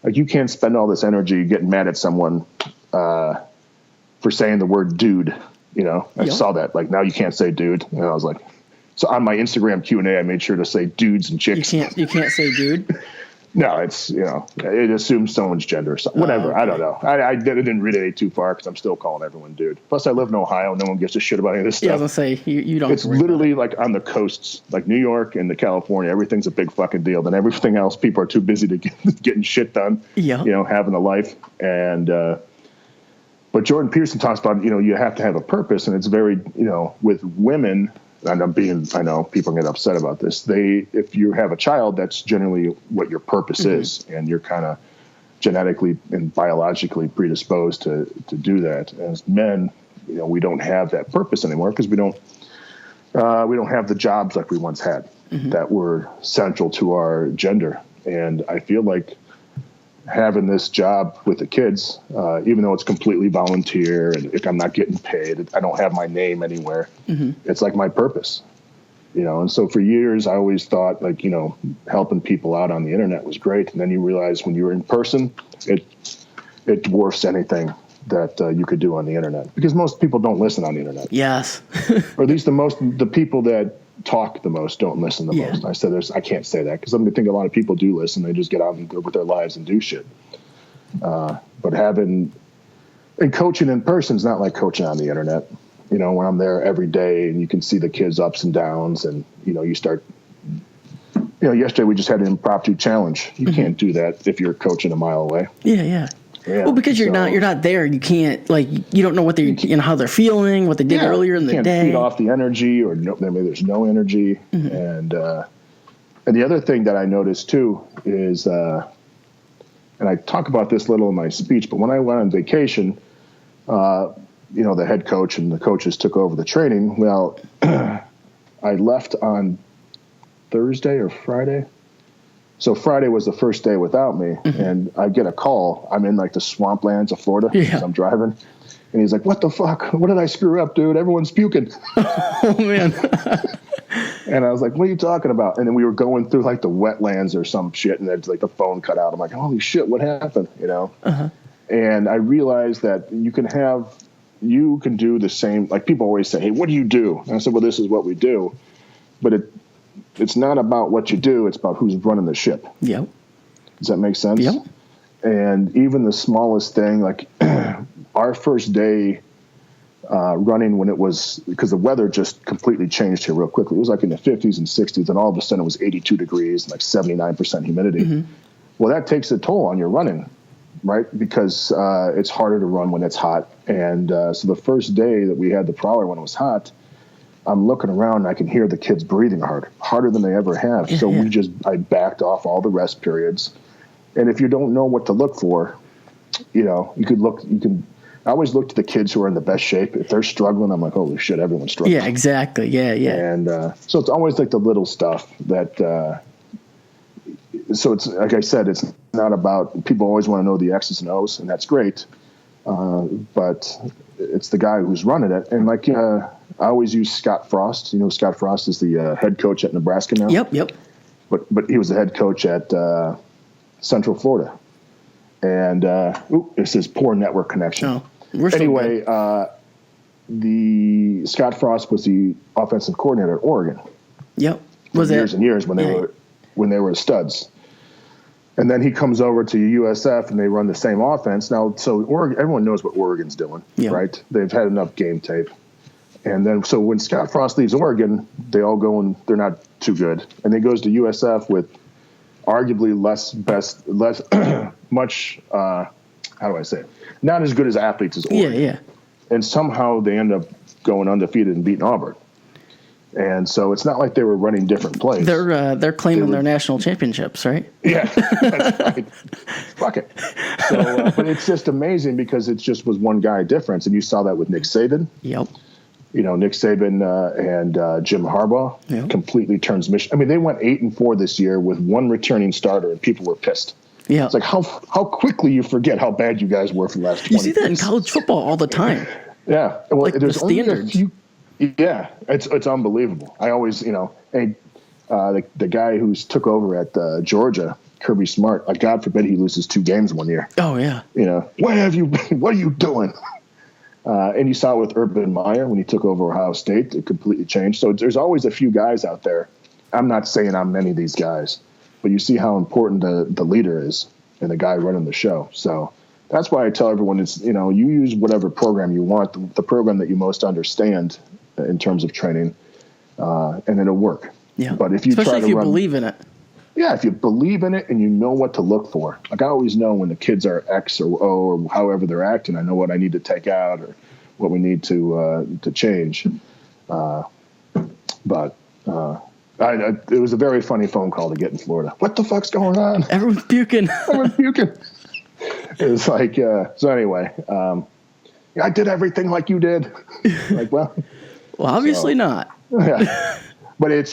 like you can't spend all this energy getting mad at someone for saying the word dude. I saw that. Like now you can't say dude. And I was like, so on my Instagram Q&A, I made sure to say dudes and chicks. You can't say dude. No, it's, it assumes someone's gender. So whatever. Okay. I don't know. I didn't read it too far because I'm still calling everyone dude. Plus, I live in Ohio. No one gives a shit about any of this stuff. Yeah, I was going to say, you don't. It's literally like on the coasts, like New York and the California. Everything's a big fucking deal. Then everything else, people are too busy to getting shit done. Yeah. Having a life. And, but Jordan Peterson talks about, you have to have a purpose. And it's very, with women, and I know people get upset about this. If you have a child, that's generally what your purpose is, and you're kind of genetically and biologically predisposed to do that. As men, we don't have that purpose anymore because we don't have the jobs like we once had that were central to our gender. And I feel like having this job with the kids, even though it's completely volunteer and if I'm not getting paid, I don't have my name anywhere. It's like my purpose, and so for years I always thought like, helping people out on the internet was great. And then you realize when you're in person, it dwarfs anything that you could do on the internet because most people don't listen on the internet. Yes. Or at least the people that talk the most don't listen the most. And I said, I can't say that because I think a lot of people do listen. They just get out and go with their lives and do shit. But coaching in person is not like coaching on the internet. When I'm there every day and you can see the kids' ups and downs and, you start, yesterday we just had an impromptu challenge. You can't do that if you're coaching a mile away. Yeah. Well, because you're not there. You can't you don't know what they how they're feeling, what they did earlier in the day. You can't feed off the energy, or maybe there's no energy. And the other thing that I noticed too is, and I talk about this little in my speech, but when I went on vacation, the head coach and the coaches took over the training. Well, I left on Thursday or Friday. So Friday was the first day without me, and I get a call. I'm in like the swamplands of Florida because I'm driving. And he's like, what the fuck? What did I screw up, dude? Everyone's puking. Oh, man. And I was like, what are you talking about? And then we were going through like the wetlands or some shit, and then like the phone cut out. I'm like, holy shit, what happened? And I realized that you can have, you can do the same. Like people always say, hey, what do you do? And I said, well, this is what we do. But it's not about what you do. It's about who's running the ship. Yep. Does that make sense? Yep. And even the smallest thing, like our first day running when it was, because the weather just completely changed here real quickly. It was like in the 50s and 60s, and all of a sudden it was 82 degrees and like 79% humidity. Mm-hmm. Well, that takes a toll on your running, right? Because it's harder to run when it's hot. And so the first day that we had the prowler when it was hot, I'm looking around and I can hear the kids breathing harder than they ever have. So I backed off all the rest periods. And if you don't know what to look for, I always look to the kids who are in the best shape. If they're struggling, I'm like, holy shit, everyone's struggling. Yeah, exactly. Yeah. And so it's always like the little stuff that, so it's, like I said, it's not about, people always want to know the X's and O's, and that's great. But it's the guy who's running it. And like, I always use Scott Frost. You know, Scott Frost is the head coach at Nebraska now. Yep. But he was the head coach at Central Florida. And it says poor network connection. Oh, we're still anyway, good. The Scott Frost was the offensive coordinator at Oregon. Yep. For years and years when they were studs. And then he comes over to USF and they run the same offense. Now, so Oregon, everyone knows what Oregon's doing, right? They've had enough game tape. And then, so when Scott Frost leaves Oregon, they all go and they're not too good. And he goes to USF with arguably how do I say it? Not as good as athletes as Oregon. Yeah. And somehow they end up going undefeated and beating Auburn. And so it's not like they were running different plays. They're claiming their national championships, right? Yeah, that's right. Fuck it. So, but it's just amazing because it just was one guy difference, and you saw that with Nick Saban. Yep. Nick Saban and Jim Harbaugh completely turns mission. I mean, they went 8-4 this year with one returning starter, and people were pissed. Yeah, it's like how quickly you forget how bad you guys were for the last 20 years. You see that in college football all the time. Yeah, well, like there's the standards. Yeah, it's unbelievable. I always, the guy who's took over at Georgia, Kirby Smart, God forbid he loses 2 games one year. Oh, yeah. What are you doing? And you saw it with Urban Meyer when he took over Ohio State. It completely changed. So there's always a few guys out there. I'm not saying I'm many of these guys, but you see how important the leader is and the guy running the show. So that's why I tell everyone it's, you use whatever program you want, the program that you most understand in terms of training, and it'll work. Yeah. But if you especially if you believe in it. Yeah, if you believe in it and you know what to look for. Like I always know when the kids are X or O or however they're acting, I know what I need to take out or what we need to change. But it was a very funny phone call to get in Florida. What the fuck's going on? Everyone's puking. It was like, so anyway, I did everything like you did. Like, well, obviously not. Yeah. But it's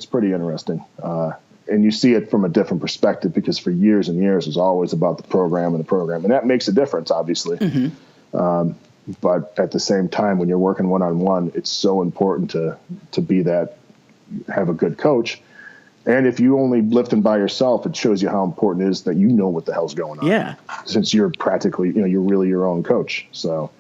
pretty interesting. And you see it from a different perspective because for years and years it was always about the program. And that makes a difference, obviously. Mm-hmm. But at the same time, when you're working one-on-one, it's so important to be have a good coach. And if you only lifting by yourself, it shows you how important it is that you know what the hell's going on. Yeah. Since you're practically, you're really your own coach. So.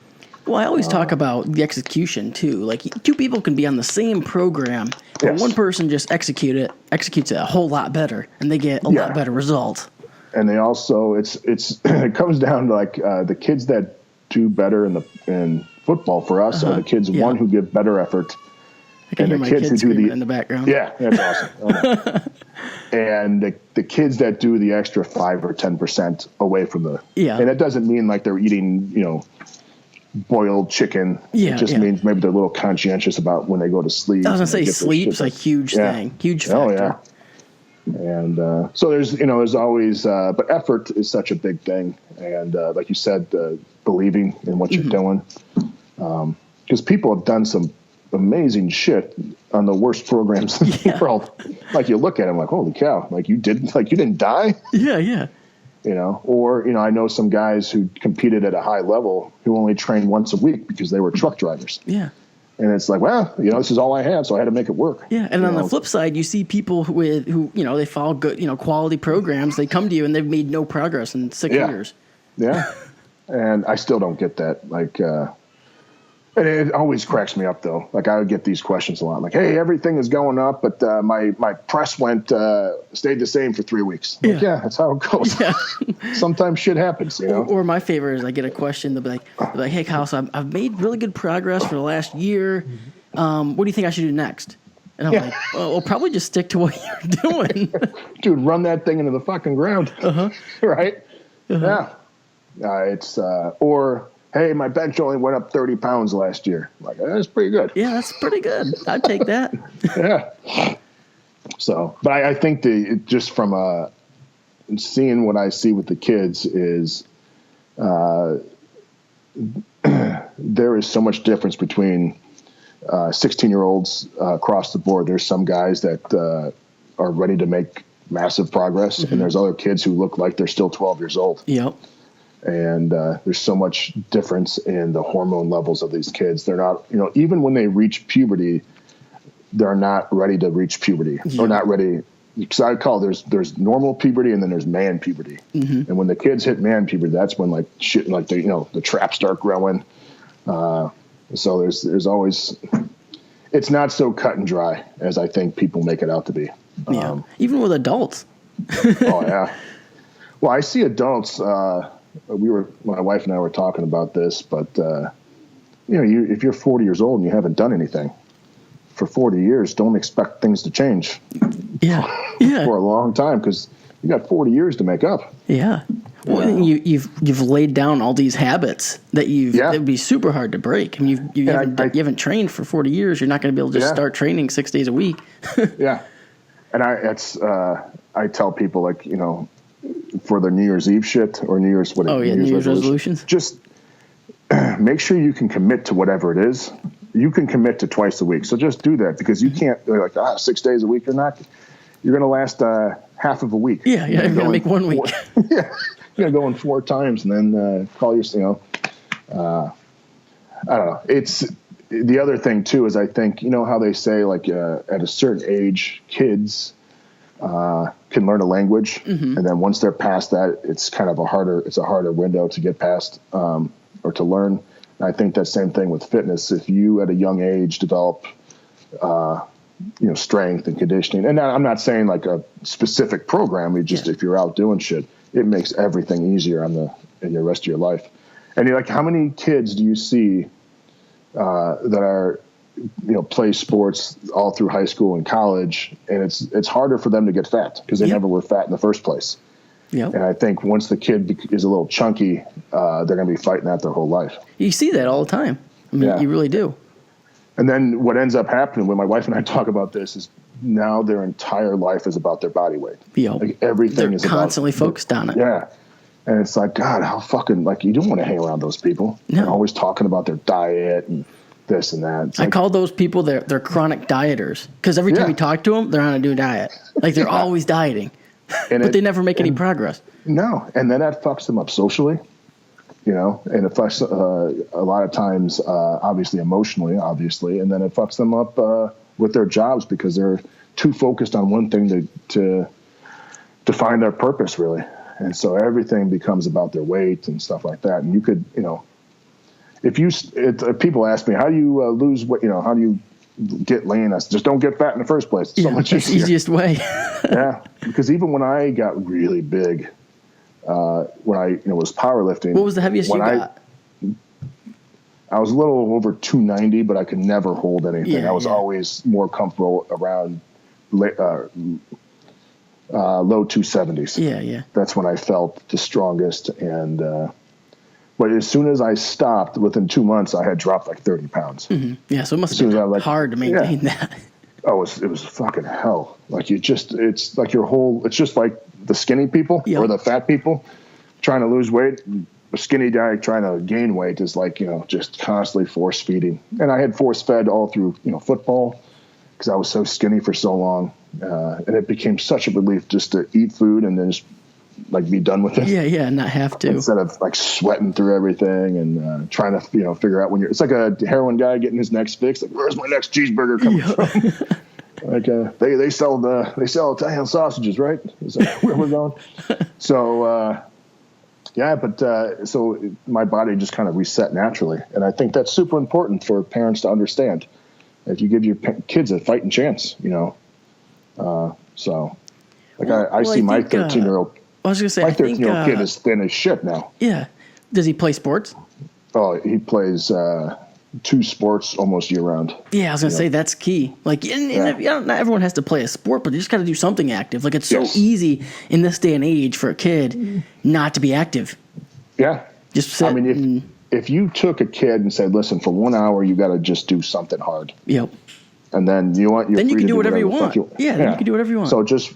Well, I always talk about the execution too. Like 2 people can be on the same program, but one person just executes it a whole lot better, and they get a lot better results. And they also, it comes down to like the kids that do better in football for us are the kids one who give better effort. I can hear my kids screaming in the background. Yeah, that's awesome. And the kids that do the extra 5 or 10% away from and it doesn't mean like they're eating, boiled chicken. It just means maybe they're a little conscientious about when they go to sleep. I was going to say sleep's a huge thing, huge factor. Oh, yeah. And so there's always, but effort is such a big thing. And like you said, believing in what you're doing. Because people have done some amazing shit on the worst programs in the world. Like you look at them like, holy cow, like you didn't die. Yeah. Or I know some guys who competed at a high level who only trained once a week because they were truck drivers. Yeah. And it's like, well, this is all I had, so I had to make it work. Yeah, and on the flip side, you see people who they follow good, quality programs. They come to you and they've made no progress in 6 years. Yeah. And I still don't get that. Like, and it always cracks me up though. Like I would get these questions a lot. Like, hey, everything is going up, but my press stayed the same for 3 weeks. Like, yeah, that's how it goes. Yeah. Sometimes shit happens, you know. Or my favorite is I get a question. They'll be like, hey, Kyle, so I've made really good progress for the last year. What do you think I should do next? And I'm like, well, probably just stick to what you're doing. Dude, run that thing into the fucking ground. Right? Yeah. Or, hey, my bench only went up 30 pounds last year. Like, that's pretty good. Yeah, that's pretty good. I'd take that. Yeah. So, but I think just from seeing what I see with the kids is there is so much difference between 16-year-olds across the board. There's some guys that are ready to make massive progress, and there's other kids who look like they're still 12 years old. Yep. And there's so much difference in the hormone levels of these kids. They're not, even when they reach puberty, they're not ready to reach puberty or not ready. Because I call there's normal puberty and then there's man puberty. And when the kids hit man puberty, that's when like shit, like the traps start growing. So there's always, it's not so cut and dry as I think people make it out to be. Yeah. Even with adults. Oh yeah. Well, I see adults, my wife and I were talking about this, but if you're 40 years old and you haven't done anything for 40 years, don't expect things to change. Yeah. For a long time, because you got 40 years to make up. Yeah. Well, you've laid down all these habits that it'd be super hard to break. I mean, you haven't trained for 40 years. You're not going to be able to just start training 6 days a week. Yeah. And I tell people, like, for the New Year's Eve shit or New Year's New Year's resolutions. Just make sure you can commit to whatever it is. You can commit to twice a week. So just do that, because you can't, like, 6 days a week. You're going to last half of a week. Yeah, you're going to make 1 week. Yeah. You're going to go in 4 times and then call your, I don't know. It's the other thing too, is I think, how they say, like, at a certain age, kids can learn a language. And then once they're past that, it's kind of a harder window to get past, or to learn. And I think that same thing with fitness. If you at a young age develop, strength and conditioning, and I'm not saying like a specific program, if you're out doing shit, it makes everything easier in the rest of your life. And you're like, how many kids do you see that are, play sports all through high school and college, and it's harder for them to get fat because they never were fat in the first place. Yep. And I think once the kid is a little chunky, they're going to be fighting that their whole life. You see that all the time. I mean, you really do. And then what ends up happening when my wife and I talk about this is now their entire life is about their body weight. Yep. Like everything is constantly focused on it. Yeah. And it's like, God, how fucking, like, you don't want to hang around those people. No. They're always talking about their diet and this and that. I call those people, they're chronic dieters, because every time you talk to them, they're on a new diet. Like, they're always dieting, but they never make any progress. No, and then that fucks them up socially, and it fucks a lot of times, obviously emotionally, and then it fucks them up with their jobs because they're too focused on one thing to find their purpose, really. And so everything becomes about their weight and stuff like that. And you could, if people ask me, how do you lose weight? How do you get lean? I just don't get fat in the first place. It's so much easier. That's the easiest way. Yeah, because even when I got really big, when I was powerlifting. What was the heaviest you got? I was a little over 290, but I could never hold anything. I was always more comfortable around low 270s. Yeah. That's when I felt the strongest. And but as soon as I stopped, within 2 months, I had dropped like 30 pounds. Mm-hmm. Yeah, so it must have been hard to maintain that. Oh, it was fucking hell. Like it's like it's just like the skinny people or the fat people trying to lose weight. A skinny guy trying to gain weight is like, just constantly force feeding. And I had force fed all through, football, because I was so skinny for so long. And it became such a relief just to eat food and then just like be done with it. Yeah, not have to. Instead of like sweating through everything and trying to, figure out it's like a heroin guy getting his next fix. Like, where's my next cheeseburger coming from? Like they sell Italian sausages, right? Is that where we're going? So Yeah, but so my body just kind of reset naturally. And I think that's super important for parents to understand. If you give your kids a fighting chance, so like I see my 13-year-old. I was going to say, my 13-year-old kid is thin as shit now. Yeah. Does he play sports? Oh, he plays 2 sports almost year round. Yeah, I was going to say that's key. Like, not everyone has to play a sport, but you just got to do something active. Like, it's so easy in this day and age for a kid not to be active. Yeah. Just sit if you took a kid and said, listen, for 1 hour, you got to just do something hard. Yep. And then you're then you free can to do whatever you want. Yeah, then you can do whatever you want. So just,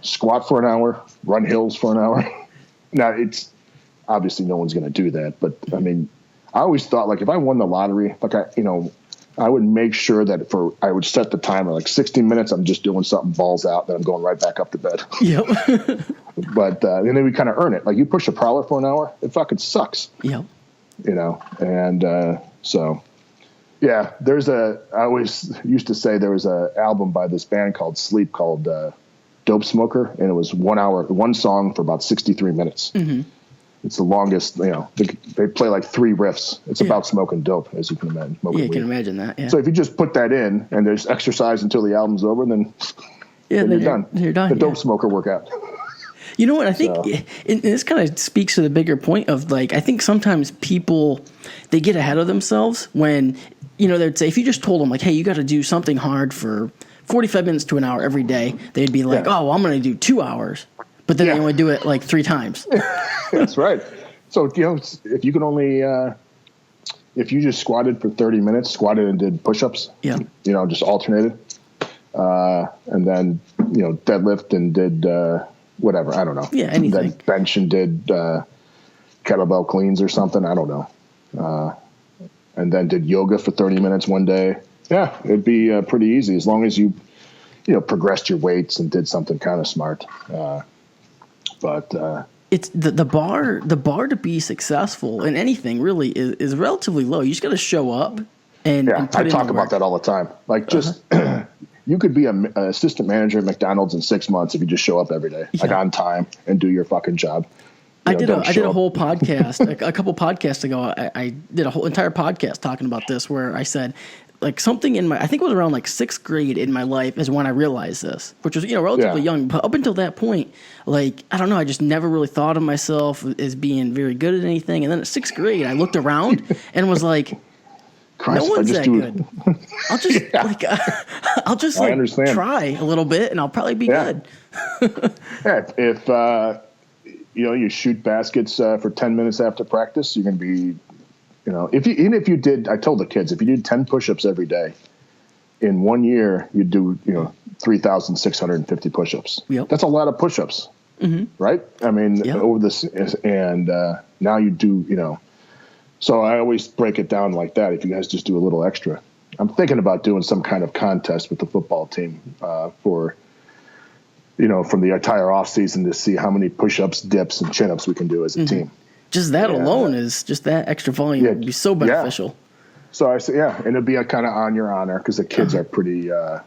squat for an hour, run hills for an hour. Now, it's obviously no one's going to do that. But, I mean, I always thought, like, if I won the lottery, like, I would make sure that I would set the timer, like 60 minutes, I'm just doing something balls out, then I'm going right back up to bed. Yep. But and then we kind of earn it. Like, you push a prowler for an hour, it fucking sucks. Yep. And so... Yeah, I always used to say there was an album by this band called Sleep called Dope Smoker, and it was 1 hour, one song for about 63 minutes. Mm-hmm. It's the longest, they play like 3 riffs. It's about smoking dope, as you can imagine. You can imagine that, yeah. So if you just put that in and there's exercise until the album's over, then you're done. You're done. The Dope Smoker workout. You know what? I think this kind of speaks to the bigger point of, like, I think sometimes people, they get ahead of themselves when, they'd say, if you just told them, like, hey, you got to do something hard for 45 minutes to an hour every day, they'd be like, oh, well, I'm going to do 2 hours. But then they only do it like 3 times. That's right. So, if you can only, if you just squatted for 30 minutes, squatted and did push-ups, just alternated, and then, deadlift and did whatever, I don't know. Yeah, anything. Then bench and did kettlebell cleans or something, I don't know. And then did yoga for 30 minutes one day. Yeah, it'd be pretty easy as long as you, progressed your weights and did something kind of smart. But it's the bar to be successful in anything really is relatively low. You just got to show up and put I talk about that all the time. Like, just you could be an assistant manager at McDonald's in 6 months if you just show up every day, like on time, and do your fucking job. I did a whole podcast a couple podcasts ago. I did a whole entire podcast talking about this, where I said, like, something in I think it was around like 6th grade in my life is when I realized this, which was, relatively young. But up until that point, like, I don't know, I just never really thought of myself as being very good at anything. And then at 6th grade, I looked around and was like, Christ, no one's that good. I'll just try a little bit and I'll probably be good. If you shoot baskets for 10 minutes after practice, you're going to be, if you did, I told the kids, if you did 10 push-ups every day, in 1 year, you'd do, 3,650 push-ups. Yep. That's a lot of push-ups, right? I mean, over this, and now you do, so I always break it down like that. If you guys just do a little extra, I'm thinking about doing some kind of contest with the football team for, from the entire off season to see how many push-ups, dips, and chin-ups we can do as a team. Just that alone is just that extra volume would be so beneficial. Yeah. So I say, and it'd be a kind of on your honor, because the kids are pretty, are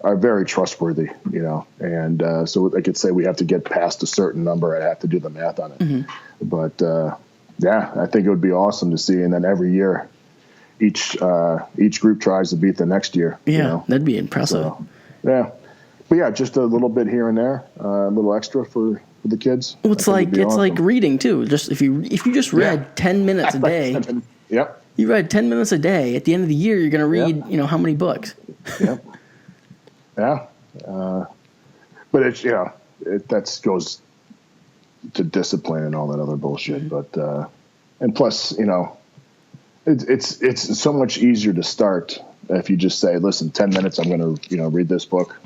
very trustworthy, and so they could say we have to get past a certain number. I have to do the math on it. But I think it would be awesome to see. And then every year, each group tries to beat the next year. Yeah, that'd be impressive. So, but just a little bit here and there, a little extra for the kids. Well, it's like reading too. Just if you just read 10 minutes a day. Yep. You read 10 minutes a day. At the end of the year, you're going to read, how many books? Yep. Yeah. But it's that goes to discipline and all that other bullshit. But and plus, it's so much easier to start if you just say, listen, 10 minutes, I'm going to read this book,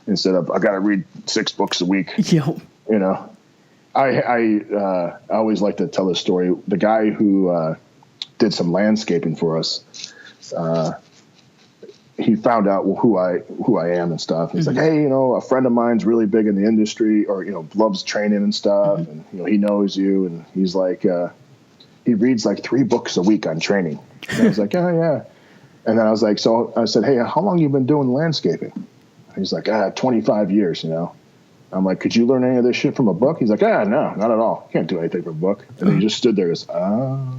instead of I got to read 6 books a week. Yep. I always like to tell this story. The guy who did some landscaping for us, he found out who I am and stuff. He's like, hey, a friend of mine's really big in the industry, or loves training and stuff, and he knows you, and he's like, he reads like 3 books a week on training. And I was like, oh yeah. And then I was like, so I said, hey, how long you been doing landscaping? And he's like, 25 years, I'm like, could you learn any of this shit from a book? He's like, no, not at all. Can't do anything from a book. And then he just stood there and goes, oh.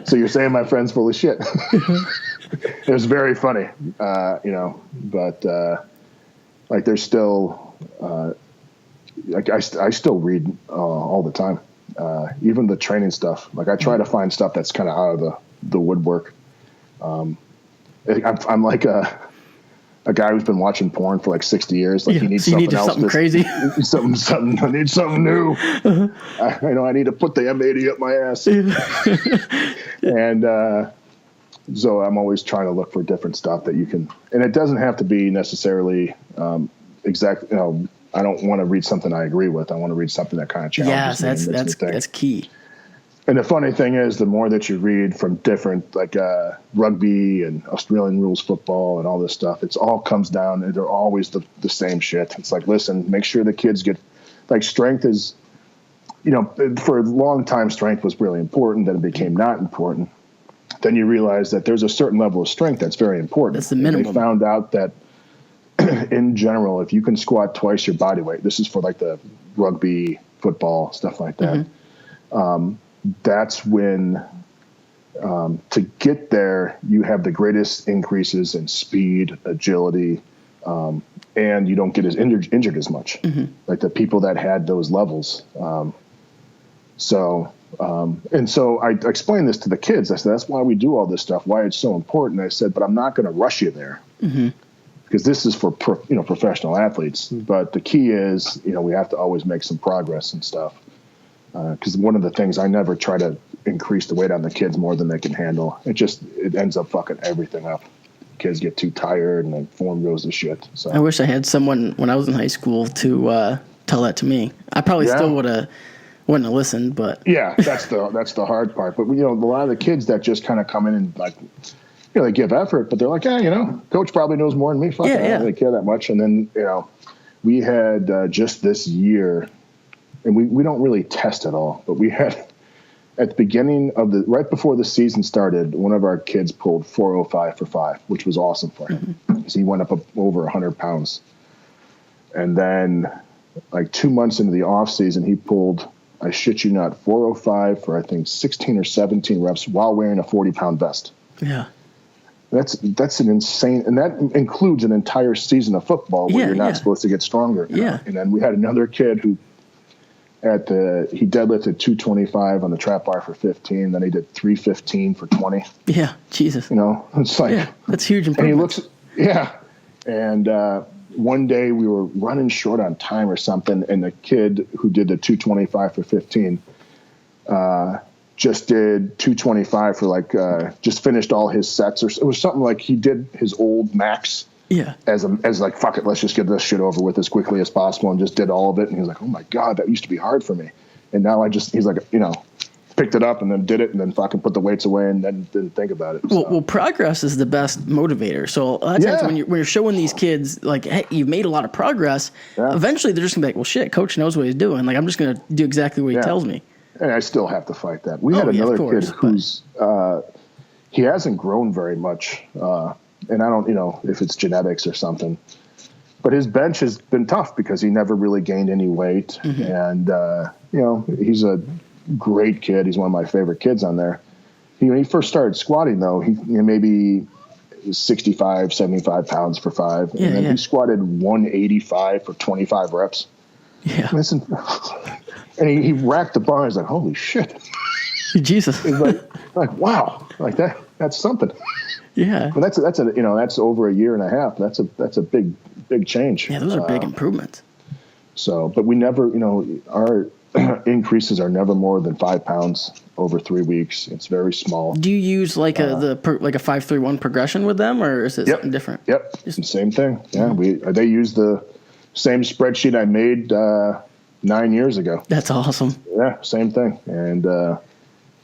So you're saying my friend's full of shit. It was very funny, but like there's still, like I still read all the time, even the training stuff. Like I try to find stuff that's kind of out of the woodwork. I'm like a guy who's been watching porn for like 60 years. Like he needs something else. Something crazy. something. I need something new. I need to put the M80 up my ass. And so I'm always trying to look for different stuff that you can, and it doesn't have to be necessarily exact. I don't want to read something I agree with. I want to read something that kind of challenges me. Yes, that's key. And the funny thing is, the more that you read from different, like rugby and Australian rules football and all this stuff, it's all comes down, and they're always the same shit. It's like, listen, make sure the kids get, like strength is, for a long time, strength was really important. Then it became not important. Then you realize that there's a certain level of strength that's very important. That's the minimum. And they found out that in general, if you can squat twice your body weight, this is for like the rugby, football, stuff like that. Mm-hmm. That's when, to get there, you have the greatest increases in speed, agility, and you don't get as injured as much. Mm-hmm. Like the people that had those levels. So I explained this to the kids. I said, that's why we do all this stuff, why it's so important. I said, but I'm not going to rush you there. Mm-hmm. Because this is for professional athletes. But the key is, we have to always make some progress and stuff. Because one of the things, I never try to increase the weight on the kids more than they can handle. It ends up fucking everything up. Kids get too tired and then form goes to shit. So I wish I had someone when I was in high school to tell that to me. I probably still wouldn't have listened, but yeah, that's the hard part. But a lot of the kids that just kind of come in and like, they give effort, but they're like, coach probably knows more than me. Fuck, I don't really care that much. And then we had just this year. And we don't really test at all, but we had at the beginning of right before the season started, one of our kids pulled 405 for 5, which was awesome for him. Mm-hmm. So he went up over 100 pounds. And then like 2 months into the off season, he pulled, I shit you not, 405 for I think 16 or 17 reps while wearing a 40-pound vest. Yeah. That's an insane, and that includes an entire season of football where you're not supposed to get stronger. Yeah. And then we had another kid who, he deadlifted 225 on the trap bar for 15. Then he did 315 for 20. Yeah, Jesus. It's like that's huge improvement. And he looks, and one day we were running short on time or something, and the kid who did the 225 for 15 just did 225 for like just finished all his sets, or it was something like he did his old max. Yeah. As like, fuck it, let's just get this shit over with as quickly as possible, and just did all of it. And he was like, oh my God, that used to be hard for me. And now he's like, picked it up and then did it and then fucking put the weights away and then didn't think about it. Well, progress is the best motivator. So a lot of times when you're showing these kids, like, hey, you've made a lot of progress, eventually they're just gonna be like, well, shit, coach knows what he's doing. Like, I'm just gonna do exactly what he tells me. And I still have to fight that. We had another kid who's, he hasn't grown very much. And I don't, if it's genetics or something, but his bench has been tough because he never really gained any weight. Mm-hmm. And, he's a great kid. He's one of my favorite kids on there. When he first started squatting though, he maybe 65, 75 pounds for 5. And then he squatted 185 for 25 reps. Yeah. Listen, and he racked the bar. He's like, holy shit. Jesus. He's like, wow, like that's something. Yeah, but that's over a year and a half. That's a big change. Yeah, those are big improvements. So, but we never, our increases are never more than 5 pounds over 3 weeks. It's very small. Do you use like a 5-3-1 progression with them, or is it something different? Yep, it's the same thing. Yeah, they use the same spreadsheet I made 9 years ago. That's awesome. Yeah, same thing, and.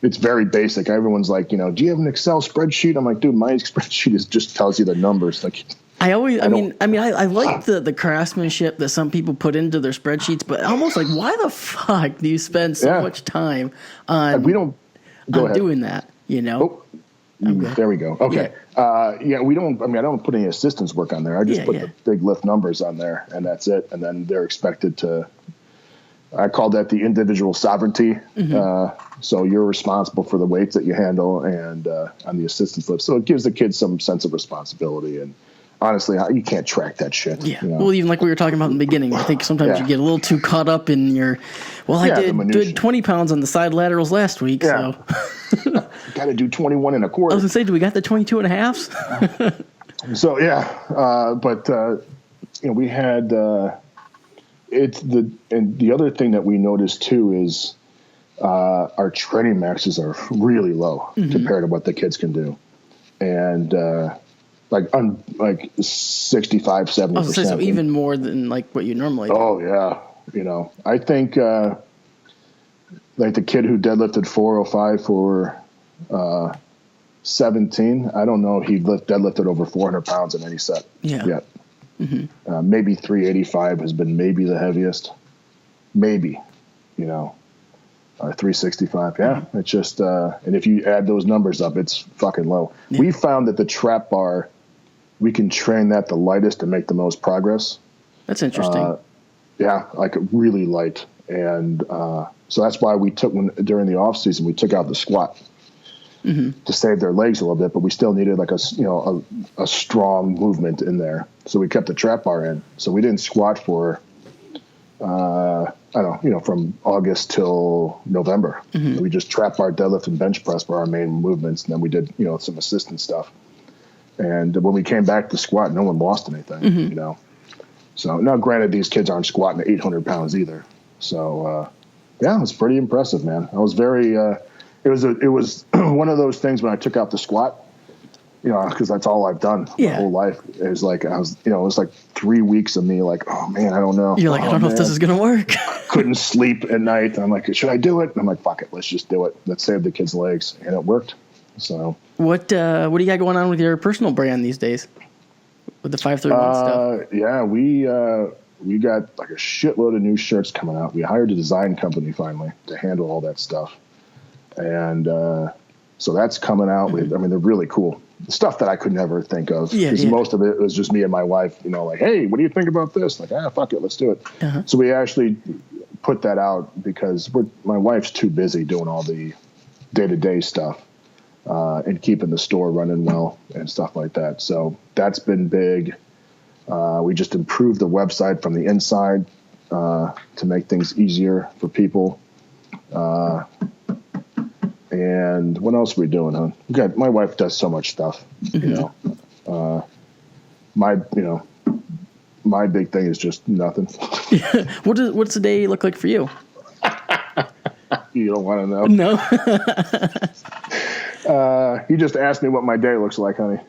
It's very basic. Everyone's like, do you have an Excel spreadsheet? I'm like, dude, my spreadsheet just tells you the numbers. Like, I like the craftsmanship that some people put into their spreadsheets, but almost like, why the fuck do you spend so much time on doing that? Oh. There we go. Okay. Yeah. We don't. I mean, I don't put any assistance work on there. I just put the big lift numbers on there, and that's it. And then they're expected to. I call that the individual sovereignty. So you're responsible for the weights that you handle and on the assistance lift. So it gives the kids some sense of responsibility. And honestly, you can't track that shit. Yeah. You know? Well, even like we were talking about in the beginning, I think sometimes you get a little too caught up in your, I did 20 pounds on the side laterals last week. So got to do 21 and a quarter. I was going to say, do we got the 22 and a halves? So, but we had, and the other thing that we noticed too is our training maxes are really low compared to what the kids can do. And like 65, 70%. So even more than like what you normally do. Oh yeah. I think like the kid who deadlifted 405 for 17, I don't know if he deadlifted over 400 pounds in any set yet. Maybe 385 has been maybe the heaviest. Maybe, 365. Yeah. It's just, and if you add those numbers up, it's fucking low. Yeah. We found that the trap bar, we can train that the lightest and make the most progress. That's interesting. Like really light. And so that's why we during the off season, we took out the squat to save their legs a little bit, but we still needed like a strong movement in there. So we kept the trap bar in. So we didn't squat for, from August till November. We just trap bar, deadlift, and bench press were our main movements. And then we did, some assistant stuff. And when we came back to squat, no one lost anything, So now granted, these kids aren't squatting 800 pounds either. So, it was pretty impressive, man. I was very, it was one of those things when I took out the squat, because that's all I've done my whole life. It was like, it was like 3 weeks of me like, oh man, I don't know. You're like, I don't know if this is going to work. Couldn't sleep at night. And I'm like, should I do it? And I'm like, fuck it. Let's just do it. Let's save the kids' legs. And it worked. So what do you got going on with your personal brand these days with the 531 stuff? Yeah, we got like a shitload of new shirts coming out. We hired a design company finally to handle all that stuff. And so that's coming out. They're really cool. Stuff that I could never think of. Because most of it was just me and my wife, like, hey, what do you think about this? Like, fuck it, let's do it. So we actually put that out because my wife's too busy doing all the day-to-day stuff and keeping the store running well and stuff like that. So that's been big. We just improved the website from the inside to make things easier for people. And what else are we doing, huh? My wife does so much stuff, my big thing is just nothing. What's the day look like for you? You don't want to know? No. You just asked me what my day looks like, honey.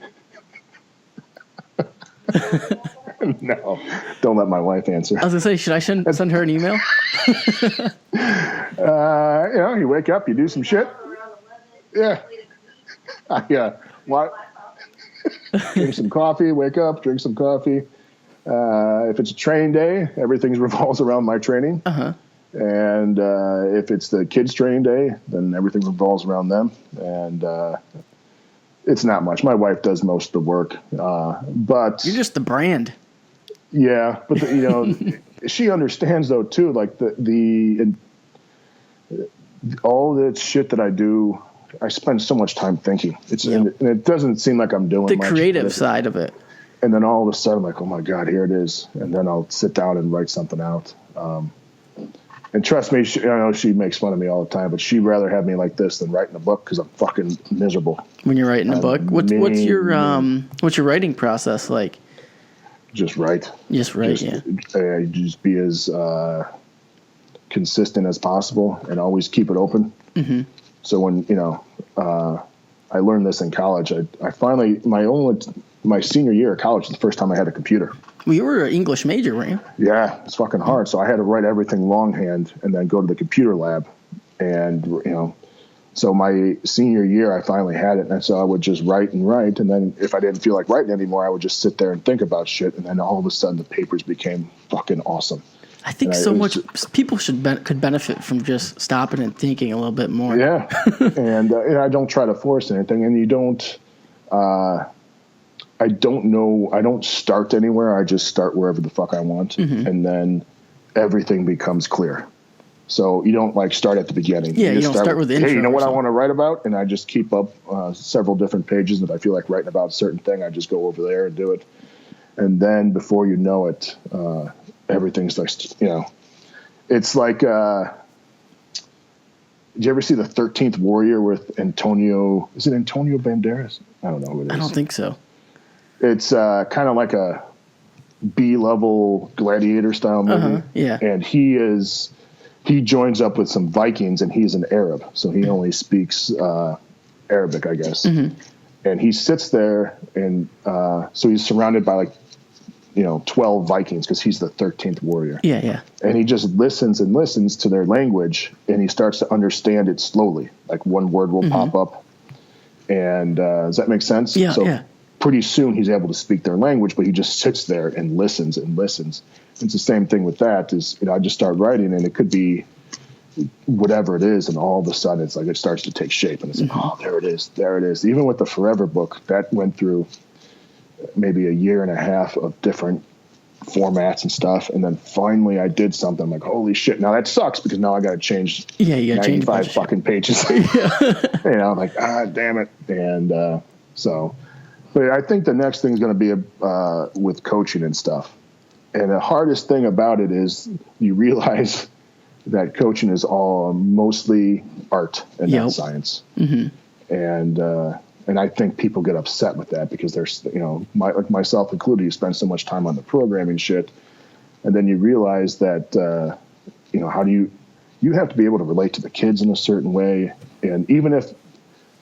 No, don't let my wife answer. I was gonna say, should I send her an email? You wake up, you do some shit. Yeah. What? Drink some coffee, wake up, drink some coffee. If it's a training day, everything revolves around my training. And if it's the kids' training day, then everything revolves around them. And it's not much. My wife does most of the work. But you're just the brand. Yeah, but she understands though too. Like all the shit that I do, I spend so much time thinking. And it doesn't seem like I'm doing the much creative side of it. And then all of a sudden, I'm like, oh my God, here it is. And then I'll sit down and write something out. And trust me, I know she makes fun of me all the time, but she'd rather have me like this than writing a book because I'm fucking miserable. When you're writing a book, what's your writing process like? Just write. Just be as consistent as possible and always keep it open. So when I learned this in college, I finally my senior year of college was the first time I had a computer. Well, you were an English major, weren't you? Yeah, it's fucking hard. So I had to write everything longhand and then go to the computer lab. And, so my senior year, I finally had it. And so I would just write. And then if I didn't feel like writing anymore, I would just sit there and think about shit. And then all of a sudden the papers became fucking awesome. I think people could benefit from just stopping and thinking a little bit more. Yeah. And I don't try to force anything, and I don't know. I don't start anywhere. I just start wherever the fuck I want. And then everything becomes clear. So you don't like start at the beginning. Yeah, you don't start with the intro. Hey, you know what I want to write about? And I just keep up several different pages. If I feel like writing about a certain thing, I just go over there and do it. And then before you know it, everything's like, it's like, did you ever see The 13th Warrior with Antonio? Is it Antonio Banderas? I don't know who it is. I don't think so. It's kind of like a B-level gladiator style movie. Yeah. And he joins up with some Vikings, and he's an Arab. So he only speaks Arabic, I guess. And he sits there, and so he's surrounded by 12 Vikings because he's the 13th warrior. Yeah. And he just listens and listens to their language, and he starts to understand it slowly. Like one word will pop up. And does that make sense? Yeah, so pretty soon he's able to speak their language, but he just sits there and listens and listens. It's the same thing with that is, I just start writing, and it could be whatever it is, and all of a sudden it's like it starts to take shape, and it's like, oh, there it is. Even with the Forever book, that went through maybe a year and a half of different formats and stuff, and then finally I did something. I'm like, holy shit, now that sucks because now I got to change 95 fucking pages. I'm like, damn it. And but I think the next thing is going to be with coaching and stuff. And the hardest thing about it is you realize that coaching is all mostly art and not science. And I think people get upset with that because there's, like myself included, you spend so much time on the programming shit. And then you realize that, how do you have to be able to relate to the kids in a certain way. And even if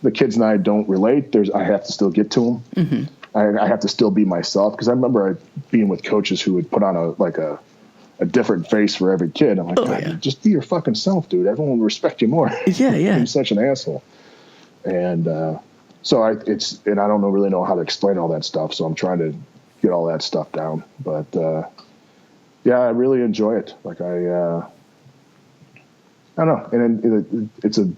the kids and I don't relate, I have to still get to them. I have to still be myself. Because I remember being with coaches who would put on a different face for every kid. I'm like, just be your fucking self, dude. Everyone will respect you more. You're such an asshole. And so I don't really know how to explain all that stuff. So I'm trying to get all that stuff down. But I really enjoy it. Like I don't know. And it's a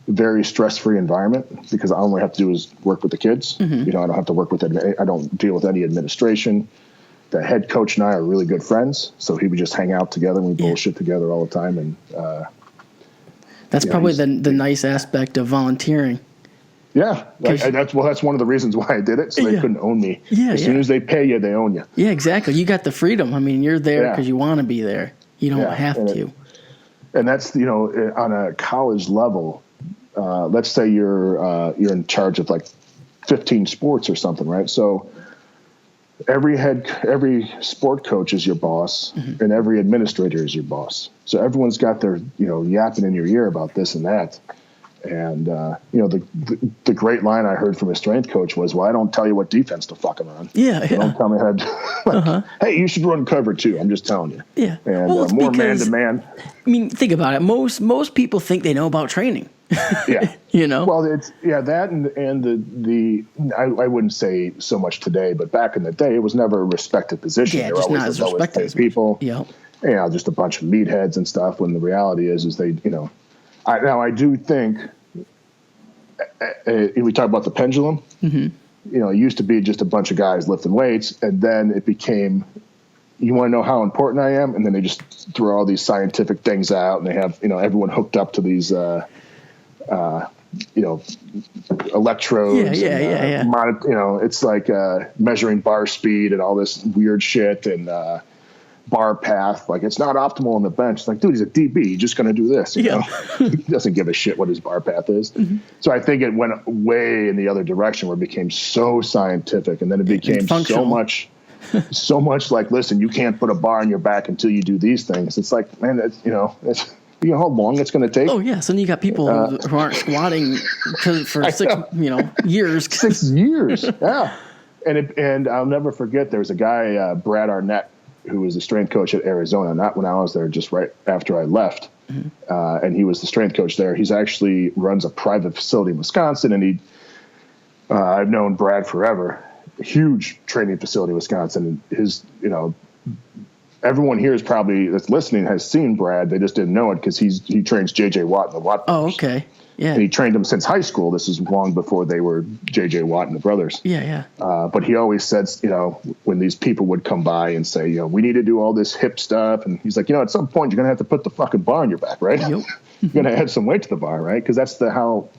very stress-free environment because all I have to do is work with the kids. I don't have to work with I don't deal with any administration. The head coach and I are really good friends, so he would just hang out together and we bullshit together all the time. And that's probably the nice aspect of volunteering. Yeah, that's one of the reasons why I did it. So they couldn't own me. As soon as they pay you, they own you. Yeah, exactly. You got the freedom. I mean, you're there because you want to be there. You don't have to. And that's on a college level. Let's say you're in charge of like 15 sports or something, right? So every sport coach is your boss, and every administrator is your boss. So everyone's got their yapping in your ear about this and that. And the great line I heard from a strength coach was, "Well, I don't tell you what defense to fucking run. Don't tell me how to. Hey, you should run cover too. I'm just telling you. Yeah, and more man to man. I mean, think about it. Most people think they know about training. Well, it's that and the I wouldn't say so much today, but back in the day, it was never a respected position. Yeah, just not as respected as people. Just a bunch of meatheads and stuff. When the reality is they I do think we talk about the pendulum. It used to be just a bunch of guys lifting weights, and then it became, you want to know how important I am, and then they just throw all these scientific things out, and they have Mm-hmm. everyone hooked up to these electrodes. It's like measuring bar speed and all this weird shit and bar path. Like, it's not optimal on the bench. It's like, dude, he's a DB. He's just going to do this. You know? He doesn't give a shit what his bar path is. So I think it went way in the other direction where it became so scientific, and then it became so much like, listen, you can't put a bar on your back until you do these things. It's like, man, it's how long it's going to take. Oh yeah. So then you got people who aren't squatting for 6 years. 6 years. Yeah. And I'll never forget, there was a guy, Brad Arnett, who was the strength coach at Arizona, not when I was there, just right after I left. And he was the strength coach there. He's actually runs a private facility in Wisconsin, and I've known Brad forever. Huge training facility in Wisconsin. And his, everyone here is probably that's listening has seen Brad. They just didn't know it because he trains JJ Watt in the Watt Brothers. Oh, okay. Yeah. And he trained them since high school. This is long before they were JJ Watt and the brothers. Yeah. But he always says, when these people would come by and say, we need to do all this hip stuff. And he's like, at some point you're going to have to put the fucking bar on your back, right? Yep. You're going to add some weight to the bar, right? Because that's how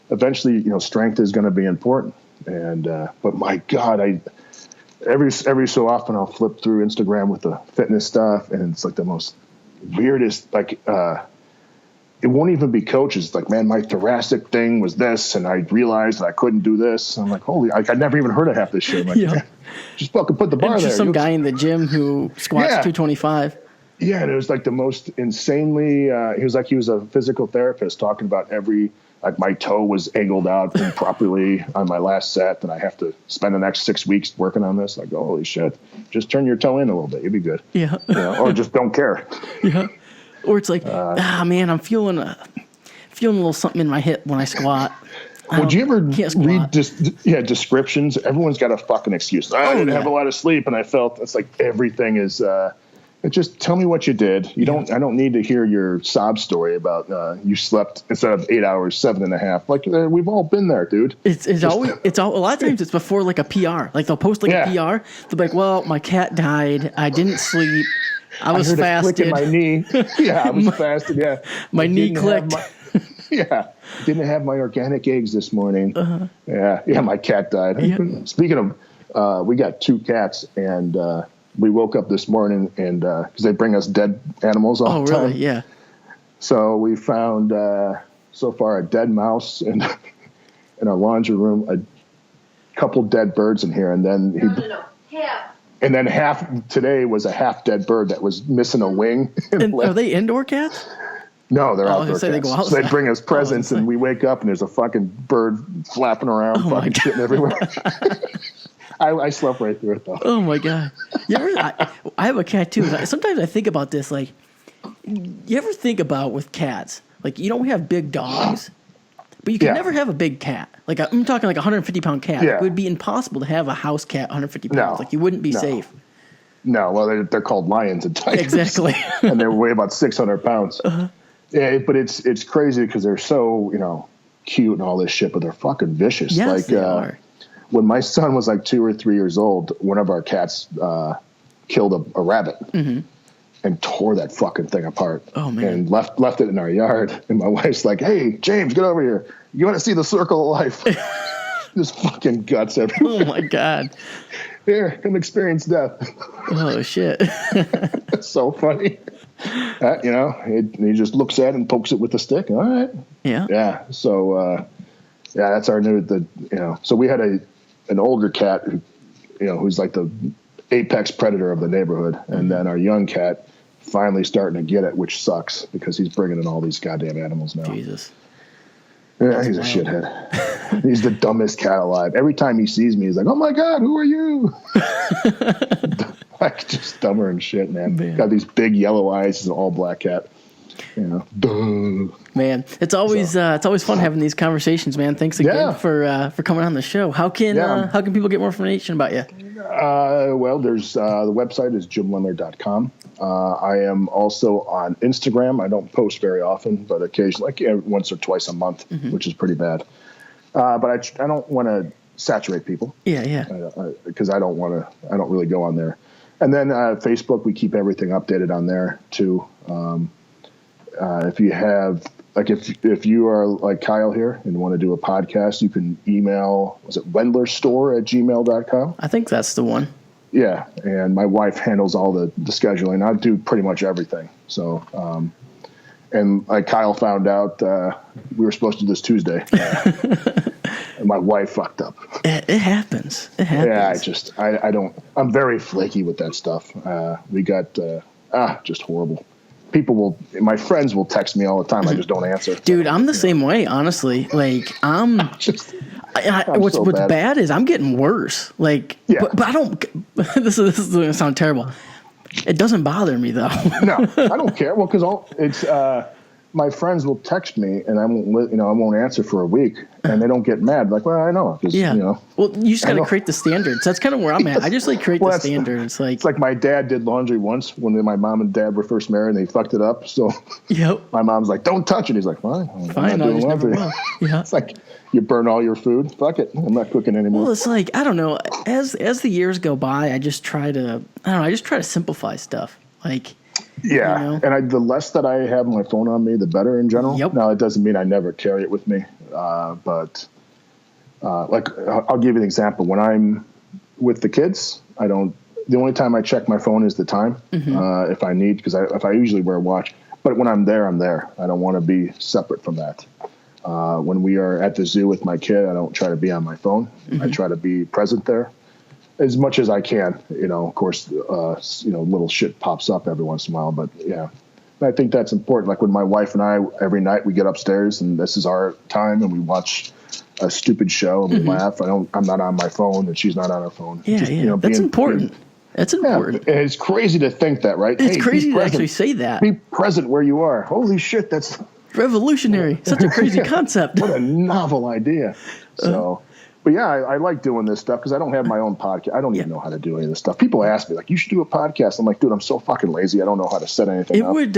eventually, strength is going to be important. And, but my God, every so often I'll flip through Instagram with the fitness stuff. And it's like the most weirdest, it won't even be coaches. It's like, man, my thoracic thing was this, and I realized that I couldn't do this. I'm like, I never even heard of half this shit. I'm like, just fucking put the bar and there. Just some guy in the gym who squats 225. Yeah, and it was like the most insanely. He was a physical therapist talking about my toe was angled out improperly on my last set, and I have to spend the next 6 weeks working on this. I go, holy shit, just turn your toe in a little bit, you'll be good. Yeah, or just don't care. Yeah. Or it's like, man, I'm feeling a little something in my hip when I squat. Would you ever read descriptions? Everyone's got a fucking excuse. I didn't have a lot of sleep, and I felt it's like everything is. Just tell me what you did. I don't need to hear your sob story about you slept instead of 8 hours, 7.5. Like we've all been there, dude. It's always a lot of times it's before like a PR. Like they'll post a PR. They'll be like, well, my cat died. I didn't sleep. I was fasted. Click in my knee. Yeah, I was fasted. Yeah, my knee clicked. Didn't have my organic eggs this morning. Uh-huh. Yeah, my cat died. Yeah. Speaking of, we got 2 cats, and we woke up this morning, and because they bring us dead animals all the time. Oh, really? Yeah. So we found so far a dead mouse in our laundry room, a couple dead birds in here, and then No. Yeah. And then today was a half dead bird that was missing a wing. And are they indoor cats? No, they're outdoor cats. They go outside. So they bring us presents, and we wake up, and there's a fucking bird flapping around, fucking shitting everywhere. I slept right through it, though. Oh, my God. I have a cat, too. Sometimes I think about this, like, you ever think about with cats, like, we have big dogs, but you can never have a big cat. Like, I'm talking like a 150-pound cat. Yeah. It would be impossible to have a house cat 150 pounds. No. Like, you wouldn't be safe. No, well, they're called lions and tigers. Exactly. And they weigh about 600 pounds. Uh-huh. Yeah, but it's crazy because they're so, cute and all this shit, but they're fucking vicious. Yes, they are. When my son was like 2 or 3 years old, one of our cats killed a rabbit. Mm-hmm. And tore that fucking thing apart. Oh, man. And left it in our yard. And my wife's like, hey, James, get over here. You want to see the circle of life? There's fucking guts everywhere. Oh, my God. Here, come experience death. Oh, shit. That's so funny. He just looks at it and pokes it with a stick. All right. Yeah. Yeah. So, that's our so we had an older cat who, who's like the apex predator of the neighborhood. And then our young cat finally starting to get it, which sucks because he's bringing in all these goddamn animals now. Jesus. Yeah, he's a shithead. He's the dumbest cat alive. Every time he sees me, he's like, oh my God, who are you? Like just dumber and shit, man. Got these big yellow eyes. He's an all black cat. Duh. Man, it's always fun having these conversations, man. Thanks again for coming on the show. How can people get more information about you? Well, there's the website is jimwendler.com. I am also on Instagram. I don't post very often, but occasionally, once or twice a month, which is pretty bad. But I don't want to saturate people. Yeah. Because I don't really go on there. And then Facebook, we keep everything updated on there too. If you have if you are like Kyle here and want to do a podcast, you can email, was it wendlerstore@gmail.com? I think that's the one. Yeah. And my wife handles all the scheduling. I do pretty much everything. So, and like Kyle found out, we were supposed to do this Tuesday. And my wife fucked up. It happens. Yeah. I'm very flaky with that stuff. We got, just horrible. My friends will text me all the time. I just don't answer. Dude, I'm the same way, honestly. Like, what's bad is I'm getting worse. Like, but I don't, this is going to sound terrible. It doesn't bother me though. No, I don't care. Well, cause my friends will text me and I won't answer for a week, and they don't get mad. Like, well, I know. Yeah. Well, you just got to create the standards. That's kind of where I'm at. I just create the standards. It's like my dad did laundry once when my mom and dad were first married, and they fucked it up. So my mom's like, don't touch it. He's like, fine. I'm not doing laundry. Yeah. It's like, you burn all your food. Fuck it. I'm not cooking anymore. Well, it's like, I don't know. As the years go by, I just try to simplify stuff. Like, yeah, and the less that I have my phone on me, the better in general. Yep. Now, it doesn't mean I never carry it with me, but I'll give you an example. When I'm with the kids, the only time I check my phone is the time, if I need, because if I usually wear a watch. But when I'm there, I'm there. I don't want to be separate from that. When we are at the zoo with my kid, I don't try to be on my phone. I try to be present there as much as I can. Of course, little shit pops up every once in a while, but yeah, I think that's important. Like when my wife and I, every night we get upstairs and this is our time and we watch a stupid show and we laugh. I'm not on my phone and she's not on her phone. Yeah, that's important. That's important. Yeah, and it's crazy to think that, right? It's crazy to actually say that. Be present where you are. Holy shit, that's revolutionary. Such a crazy concept. What a novel idea. So, but yeah, I like doing this stuff because I don't have my own podcast. I don't even know how to do any of this stuff. People ask me like, "You should do a podcast." I'm like, "Dude, I'm so fucking lazy. I don't know how to set anything up." I'm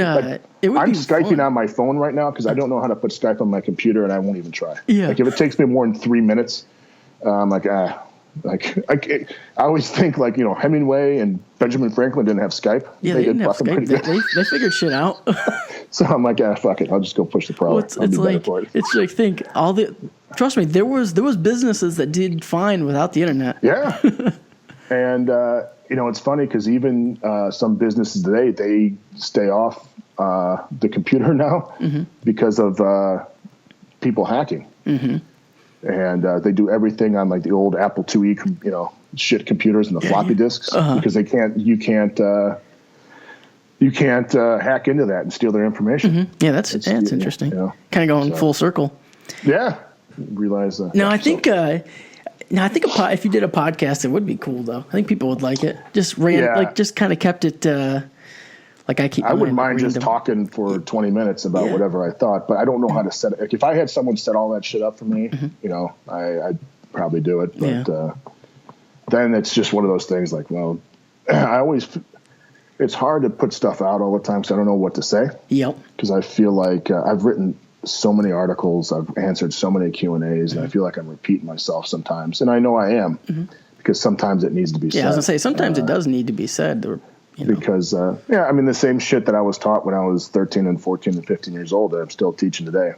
Skyping on my phone right now because I don't know how to put Skype on my computer, and I won't even try. Yeah. Like if it takes me more than 3 minutes, I'm like, I always think Hemingway and Benjamin Franklin didn't have Skype. Yeah, they didn't have Skype. They figured shit out. So I'm like, fuck it. I'll just go push the problem. Trust me, there was businesses that did fine without the internet. Yeah. And, it's funny because even some businesses today, they stay off the computer now because of people hacking. And they do everything on like the old Apple IIe, shit computers and the floppy disks because you can't hack into that and steal their information. Yeah, that's interesting. Kind of going full circle. Yeah, realize that. No, I think if you did a podcast, it would be cool though. I think people would like it. Just kind of kept it. I wouldn't mind just talking for 20 minutes about whatever I thought, but I don't know how to set it. Like if I had someone set all that shit up for me, I'd probably do it. But then it's just one of those things like, well, it's hard to put stuff out all the time because I don't know what to say. Yep. Because I feel like I've written so many articles, I've answered so many Q&As, and I feel like I'm repeating myself sometimes. And I know I am because sometimes it needs to be said. Yeah, I was going to say, sometimes it does need to I Because, the same shit that I was taught when I was 13 and 14 and 15 years old that I'm still teaching today.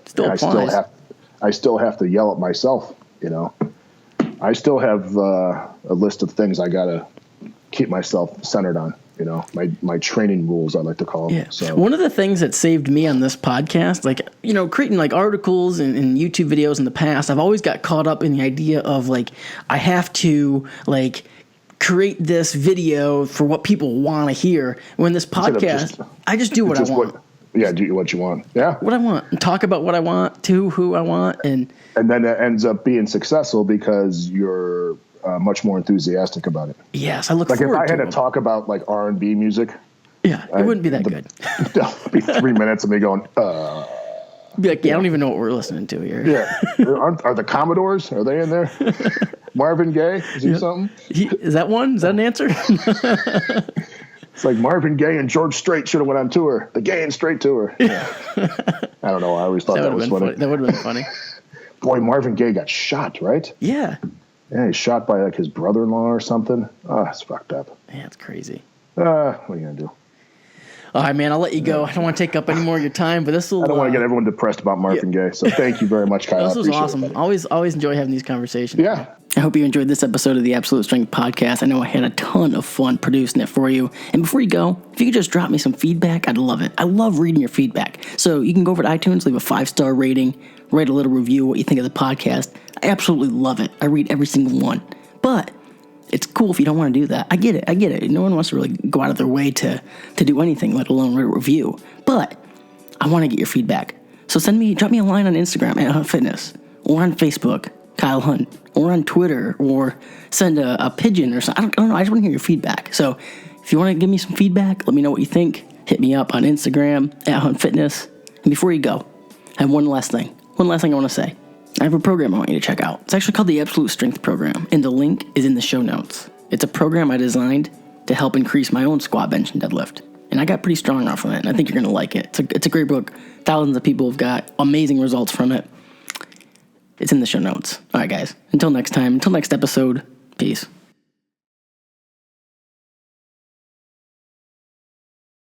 I still have to yell at myself, I still have a list of things I got to keep myself centered on, my training rules, I like to call them. Yeah. So one of the things that saved me on this podcast, creating articles and YouTube videos in the past, I've always got caught up in the idea of I have to create this video for what people want to hear. When this podcast, I just do what I want. Do what you want. Yeah. What I want. And talk about what I want to who I want. And then it ends up being successful because you're much more enthusiastic about it. Yes, I look forward to it. Like if I had to talk about R&B music. Yeah, it wouldn't be that good. It'd be 3 minutes of me going, Be like, I don't even know what we're listening to here. Yeah. Are the Commodores, are they in there? Marvin Gaye? Is he something? Is that one? Is that an answer? It's like Marvin Gaye and George Strait should have went on tour. The Gay and Straight tour. Yeah. I don't know. I always thought that was funny. That would have been funny. Boy, Marvin Gaye got shot, right? Yeah. Yeah, he's shot by his brother-in-law or something. Oh, it's fucked up. Yeah, it's crazy. What are you going to do? All right, man, I'll let you go. I don't want to take up any more of your time, but I don't want to get everyone depressed about Marvin Gaye. So thank you very much, Kyle. This was awesome. Always enjoy having these conversations. Yeah. I hope you enjoyed this episode of the Absolute Strength Podcast. I know I had a ton of fun producing it for you. And before you go, if you could just drop me some feedback, I'd love it. I love reading your feedback. So you can go over to iTunes, leave a 5-star rating, write a little review, what you think of the podcast. I absolutely love it. I read every single one. But it's cool if you don't want to do that. I get it. No one wants to really go out of their way to do anything, let alone write a review. But I want to get your feedback. So drop me a line on Instagram at Hunt Fitness, or on Facebook, Kyle Hunt, or on Twitter, or send a pigeon or something. I don't know. I just want to hear your feedback. So if you want to give me some feedback, let me know what you think. Hit me up on Instagram at Hunt Fitness, And before you go, I have one last thing I want to say. I have a program I want you to check out. It's actually called the Absolute Strength Program, and the link is in the show notes. It's a program I designed to help increase my own squat, bench, and deadlift. And I got pretty strong off of it, and I think you're going to like it. It's a great book. Thousands of people have got amazing results from it. It's in the show notes. All right, guys. Until next time, until next episode, peace.